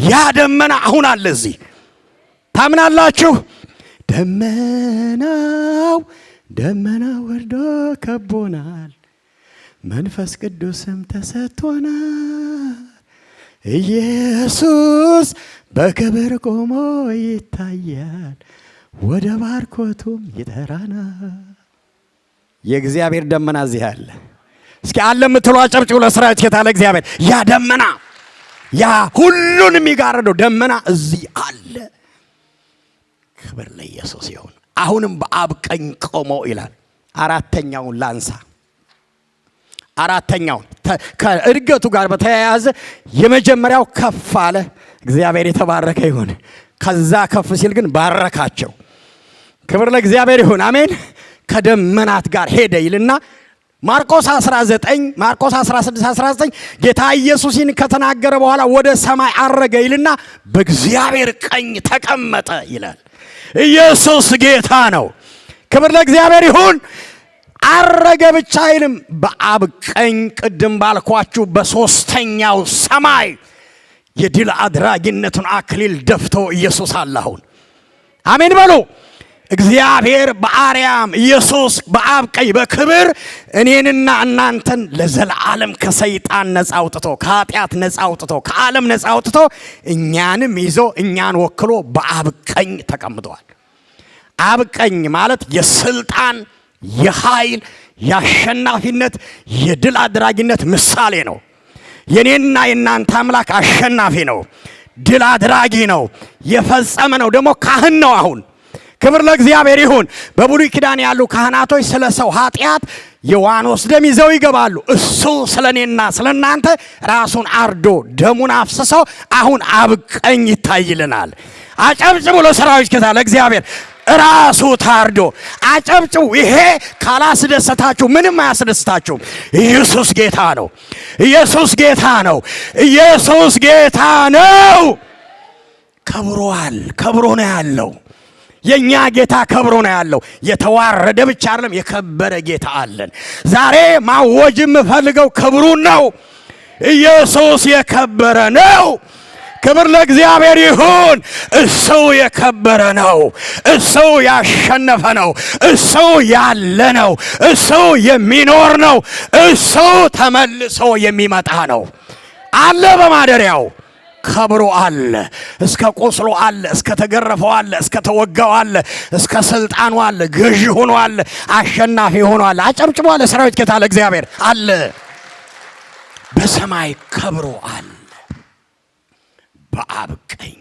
ያ ደመና አሁን አለ እዚህ። ታምናላችሁ? ደመናው ወርዶ ከቦናል፣ መንፈስ ቅዱስም ተሰጥቶናል። ኢየሱስ በክብር ቆሞ ይታያል፣ ወደ ባርኮቱም ይጠራናል። የእግዚአብሔር ደመና እዚህ አለ። እስኪ አለ የምትሉ አጨብጭቡ ለሰራዊት ጌታ ለእግዚአብሔር። ያ ደመና፣ ያ ሁሉን የሚጋርደው ደመና እዚህ አለ። ክብር ለኢየሱስ ይሁን። አሁንም በአብ ቀኝ ቆሞ ይላል። አራተኛውን ላንሳ። አራተኛውን ከእድገቱ ጋር በተያያዘ የመጀመሪያው ከፍ አለ። እግዚአብሔር የተባረከ ይሁን። ከዛ ከፍ ሲል ግን ባረካቸው። ክብር ለእግዚአብሔር ይሁን። አሜን። ከደመናት ጋር ሄደ ይልና ማርቆስ 16:19 ጌታ ኢየሱስን ከተናገረ በኋላ ወደ ሰማይ አረገ ይልና በእግዚአብሔር ቀኝ ተቀመጠ ይላል። ኢየሱስ ጌታ ነው። ክብር ለእግዚአብሔር ይሁን። አረገ ብቻ አይልም። በአብ ቀኝ ቅድም ባልኳችሁ በሶስተኛው ሰማይ የድል አድራጊነቱን አክሊል ደፍቶ ኢየሱስ አለ አሁን። አሜን በሉ። እግዚአብሔር በአርያም ኢየሱስ በአብ ቀኝ በክብር እኔንና እናንተን ለዘላለም ከሰይጣን ነፃ አውጥቶ ከኃጢአት ነፃ አውጥቶ ከዓለም ነፃ አውጥቶ እኛንም ይዞ እኛን ወክሎ በአብ ቀኝ ተቀምጧል። አብ ቀኝ ማለት የስልጣን፣ የኃይል፣ የአሸናፊነት፣ የድል አድራጊነት ምሳሌ ነው። የኔና የናንተ አምላክ አሸናፊ ነው፣ ድል አድራጊ ነው፣ የፈጸመ ነው፣ ደግሞ ካህን ነው አሁን። ክብር ለእግዚአብሔር ይሁን። በብሉይ ኪዳን ያሉ ካህናቶች ስለ ሰው ኃጢአት የዋኖስ ደም ይዘው ይገባሉ። እሱ ስለኔና ስለናንተ ራሱን አርዶ ደሙን አፍስሶ አሁን አብ ቀኝ ይታይልናል። አጨብጭቡ ለሰራዊት ጌታ ለእግዚአብሔር። ራሱ ታርዶ አጨብጭቡ። ይሄ ካላስደሰታችሁ ምንም አያስደስታችሁም። ኢየሱስ ጌታ ነው። ኢየሱስ ጌታ ነው። ኢየሱስ ጌታ ነው። ከብሯል። ከብሮ ነው ያለው። የኛ ጌታ ከብሮ ነው ያለው። የተዋረደ ብቻ አይደለም፣ የከበረ ጌታ አለን። ዛሬ ማወጅ የምፈልገው ክብሩን ነው። ኢየሱስ የከበረ ነው። ክብር ለእግዚአብሔር ይሁን። እሱ የከበረ ነው። እሱ ያሸነፈ ነው። እሱ ያለ ነው። እሱ የሚኖር ነው። እሱ ተመልሶ የሚመጣ ነው። አለ በማደሪያው ከብሮ አለ። እስከ ቆስሎ አለ፣ እስከ ተገረፈው አለ፣ እስከ ተወጋው አለ፣ እስከ ስልጣኑ አለ፣ ገዢ ሆኖ አለ፣ አሸናፊ ሆኖ አለ። አጨብጭቦ አለ ሰራዊት ጌታ ለእግዚአብሔር አለ። በሰማይ ከብሮ አለ በአብ ቀኝ።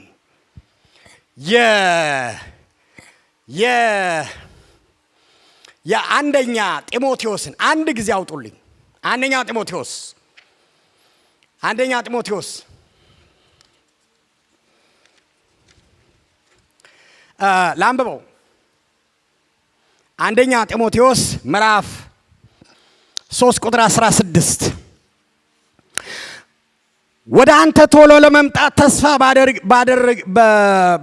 የአንደኛ ጢሞቴዎስን አንድ ጊዜ አውጡልኝ። አንደኛ ጢሞቴዎስ ላንብበው። አንደኛ ጢሞቴዎስ ምዕራፍ 3 ቁጥር 16 ወደ አንተ ቶሎ ለመምጣት ተስፋ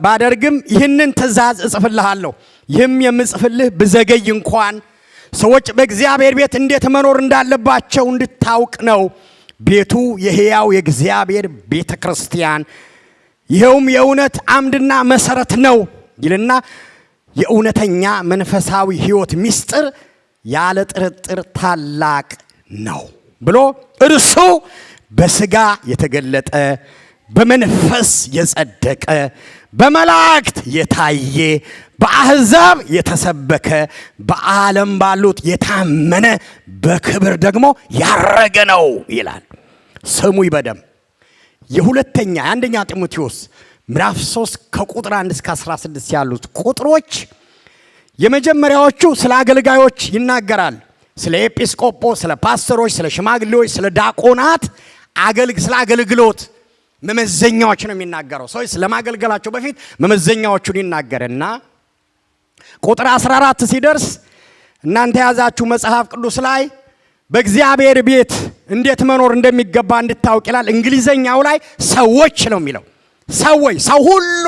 ባደርግም ይህንን ትእዛዝ እጽፍልሃለሁ። ይህም የምጽፍልህ ብዘገይ እንኳን ሰዎች በእግዚአብሔር ቤት እንዴት መኖር እንዳለባቸው እንድታውቅ ነው። ቤቱ የሕያው የእግዚአብሔር ቤተ ክርስቲያን ይኸውም የእውነት አምድና መሰረት ነው ይልና የእውነተኛ መንፈሳዊ ሕይወት ምስጢር ያለ ጥርጥር ታላቅ ነው ብሎ እርሱ በሥጋ የተገለጠ በመንፈስ የጸደቀ በመላእክት የታየ በአሕዛብ የተሰበከ በዓለም ባሉት የታመነ በክብር ደግሞ ያረገ ነው ይላል። ስሙኝ በደም የሁለተኛ አንደኛ ጢሞቴዎስ ምዕራፍ 3 ከቁጥር 1 እስከ 16 ያሉት ቁጥሮች የመጀመሪያዎቹ ስለ አገልጋዮች ይናገራል። ስለ ኤጲስቆጶስ፣ ስለ ፓስተሮች፣ ስለ ሽማግሌዎች፣ ስለ ዲያቆናት ስለ አገልግሎት መመዘኛዎች ነው የሚናገረው። ሰዎች ስለማገልገላቸው በፊት መመዘኛዎቹን ይናገርና ቁጥር 14 ሲደርስ እናንተ የያዛችሁ መጽሐፍ ቅዱስ ላይ በእግዚአብሔር ቤት እንዴት መኖር እንደሚገባ እንድታውቅ ይላል። እንግሊዘኛው ላይ ሰዎች ነው የሚለው። ሰው ሁሉ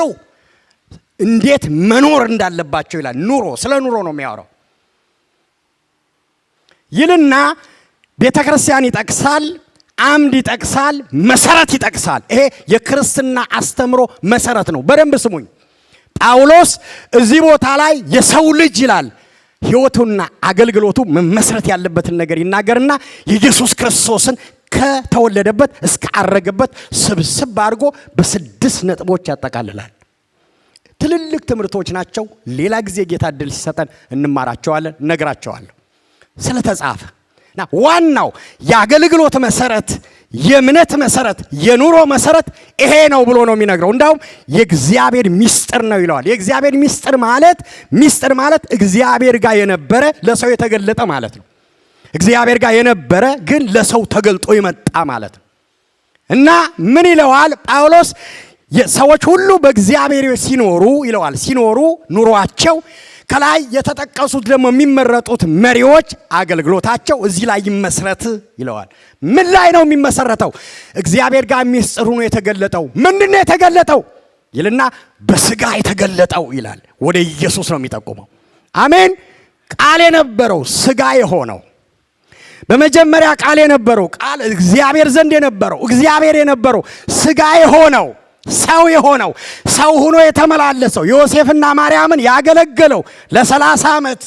እንዴት መኖር እንዳለባቸው ይላል። ኑሮ፣ ስለ ኑሮ ነው የሚያወራው ይልና ቤተ ክርስቲያን ይጠቅሳል፣ አምድ ይጠቅሳል፣ መሰረት ይጠቅሳል። ይሄ የክርስትና አስተምሮ መሰረት ነው። በደንብ ስሙኝ። ጳውሎስ እዚህ ቦታ ላይ የሰው ልጅ ይላል ሕይወቱና አገልግሎቱ መመስረት ያለበትን ነገር ይናገርና የኢየሱስ ክርስቶስን ከተወለደበት እስከ አረገበት ስብስብ አድርጎ በ6 ነጥቦች ያጠቃልላል። ትልልቅ ትምህርቶች ናቸው። ሌላ ጊዜ ጌታ እድል ሲሰጠን እንማራቸዋለን፣ እነግራቸዋለሁ ስለተጻፈ። ዋናው የአገልግሎት መሰረት፣ የእምነት መሰረት፣ የኑሮ መሰረት ይሄ ነው ብሎ ነው የሚነግረው። እንዳውም የእግዚአብሔር ምስጢር ነው ይለዋል። የእግዚአብሔር ምስጢር ማለት እግዚአብሔር ጋር የነበረ ለሰው የተገለጠ ማለት ነው። እግዚአብሔር ጋር የነበረ ግን ለሰው ተገልጦ የመጣ ማለት ነው። እና ምን ይለዋል ጳውሎስ? ሰዎች ሁሉ በእግዚአብሔር ሲኖሩ ይለዋል። ሲኖሩ ኑሯቸው ከላይ የተጠቀሱት ደግሞ የሚመረጡት መሪዎች አገልግሎታቸው እዚህ ላይ ይመስረት ይለዋል። ምን ላይ ነው የሚመሰረተው? እግዚአብሔር ጋር ምስጢሩ ነው የተገለጠው። ምንድነው የተገለጠው ይልና በሥጋ የተገለጠው ይላል። ወደ ኢየሱስ ነው የሚጠቁመው። አሜን። ቃል የነበረው ሥጋ የሆነው በመጀመሪያ ቃል የነበረው ቃል እግዚአብሔር ዘንድ የነበረው እግዚአብሔር የነበረው ሥጋ የሆነው ሰው የሆነው ሰው ሆኖ የተመላለሰው ዮሴፍና ማርያምን ያገለገለው ለ30 ዓመት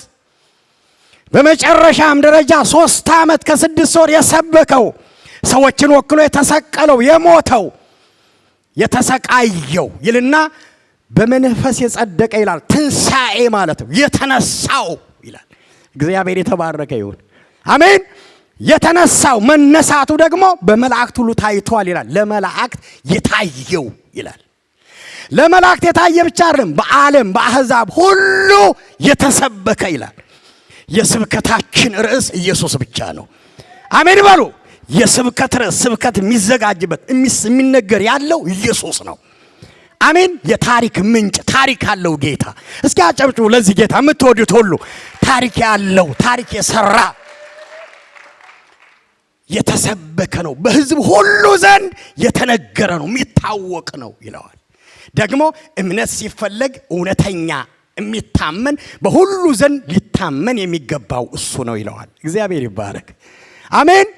በመጨረሻም ደረጃ 3 ዓመት ከ6 ወር የሰበከው ሰዎችን ወክሎ የተሰቀለው የሞተው የተሰቃየው ይልና በመንፈስ የጸደቀ ይላል። ትንሣኤ ማለት ነው። የተነሳው ይላል። እግዚአብሔር የተባረከ ይሁን። አሜን። የተነሳው መነሳቱ ደግሞ በመላእክት ሁሉ ታይቷል ይላል። ለመላእክት የታየው ይላል። ለመላእክት የታየ ብቻ አይደለም፣ በዓለም በአሕዛብ ሁሉ የተሰበከ ይላል። የስብከታችን ርዕስ ኢየሱስ ብቻ ነው። አሜን በሉ። የስብከት ርዕስ ስብከት የሚዘጋጅበት የሚነገር ያለው ኢየሱስ ነው። አሜን። የታሪክ ምንጭ ታሪክ አለው ጌታ። እስኪ አጨብጭቡ ለዚህ ጌታ የምትወዱት ሁሉ። ታሪክ ያለው ታሪክ የሰራ የተሰበከ ነው፣ በሕዝብ ሁሉ ዘንድ የተነገረ ነው፣ የሚታወቅ ነው ይለዋል። ደግሞ እምነት ሲፈለግ እውነተኛ የሚታመን በሁሉ ዘንድ ሊታመን የሚገባው እሱ ነው ይለዋል። እግዚአብሔር ይባረክ። አሜን።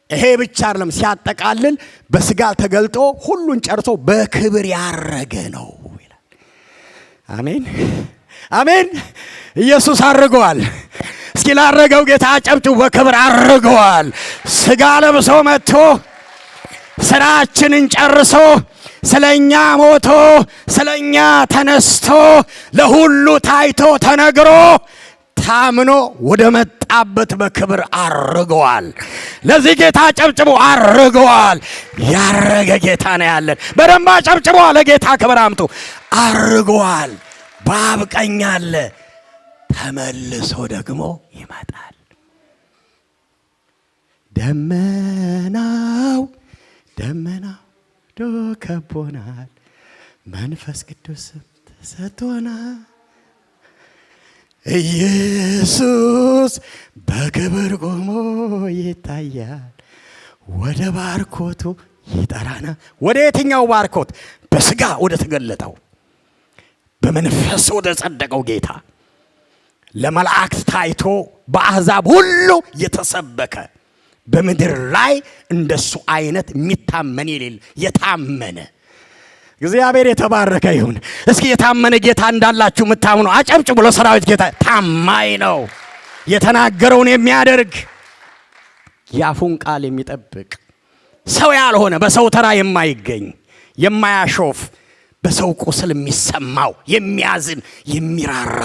ይሄ ብቻ አይደለም፣ ሲያጠቃልል በሥጋ ተገልጦ ሁሉን ጨርሶ በክብር ያረገ ነው ይላል። አሜን አሜን። ኢየሱስ አርገዋል። እስኪ ላረገው ጌታ አጨብጭቡ። በክብር አርገዋል። ሥጋ ለብሶ መጥቶ ስራችንን ጨርሶ ስለኛ ሞቶ ስለኛ ተነስቶ ለሁሉ ታይቶ ተነግሮ ታምኖ ወደ መጣበት በክብር አርገዋል። ለዚህ ጌታ አጨብጭቡ። አርገዋል። ያረገ ጌታ ነው ያለን። በደንብ አጨብጭቡ። ለጌታ ክብር አምጡ። አርገዋል። በአብ ቀኝ አለ። ተመልሶ ደግሞ ይመጣል። ደመናው ከቦናል፣ መንፈስ ቅዱስም ተሰጥቶናል። ኢየሱስ በክብር ቆሞ ይታያል። ወደ ባርኮቱ ይጠራናል። ወደ የትኛው ባርኮት? በሥጋ ወደ ተገለጠው በመንፈስ ወደ ጸደቀው ጌታ ለመላእክት ታይቶ በአሕዛብ ሁሉ የተሰበከ በምድር ላይ እንደሱ አይነት የሚታመን የሌለ የታመነ እግዚአብሔር የተባረከ ይሁን። እስኪ የታመነ ጌታ እንዳላችሁ የምታምኑ አጨብጭቡ። ለሰራዊት ጌታ ታማኝ ነው፣ የተናገረውን የሚያደርግ ያፉን ቃል የሚጠብቅ ሰው ያልሆነ በሰው ተራ የማይገኝ የማያሾፍ በሰው ቁስል የሚሰማው የሚያዝን የሚራራ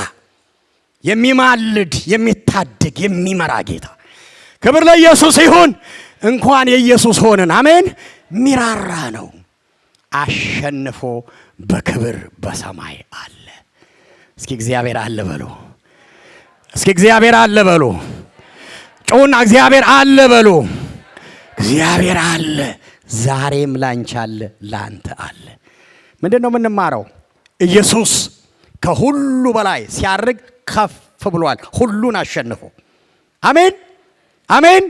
የሚማልድ የሚታደግ የሚመራ ጌታ ክብር ለኢየሱስ ይሁን። እንኳን የኢየሱስ ሆነን አሜን። ሚራራ ነው። አሸንፎ በክብር በሰማይ አለ። እስኪ እግዚአብሔር አለ በሉ። እስኪ እግዚአብሔር አለ በሉ። ጮና እግዚአብሔር አለ በሉ። እግዚአብሔር አለ። ዛሬም ላንቺ አለ፣ ላንተ አለ። ምንድነው የምንማረው? ኢየሱስ ከሁሉ በላይ ሲያርግ ከፍ ብሏል፣ ሁሉን አሸንፎ። አሜን አሜን።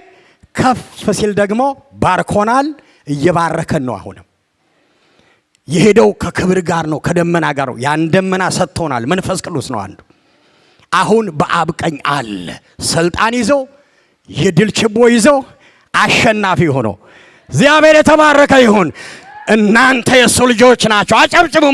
ከፍ ሲል ደግሞ ባርኮናል፣ እየባረከን ነው። አሁንም የሄደው ከክብር ጋር ነው፣ ከደመና ጋር ነው። ያን ደመና ሰጥቶናል፣ መንፈስ ቅዱስ ነው አንዱ። አሁን በአብ ቀኝ አለ፣ ስልጣን ይዞ የድል ችቦ ይዞ አሸናፊ ሆኖ። እግዚአብሔር የተባረከ ይሁን። እናንተ የሱ ልጆች ናቸው። አጨብጭቡ።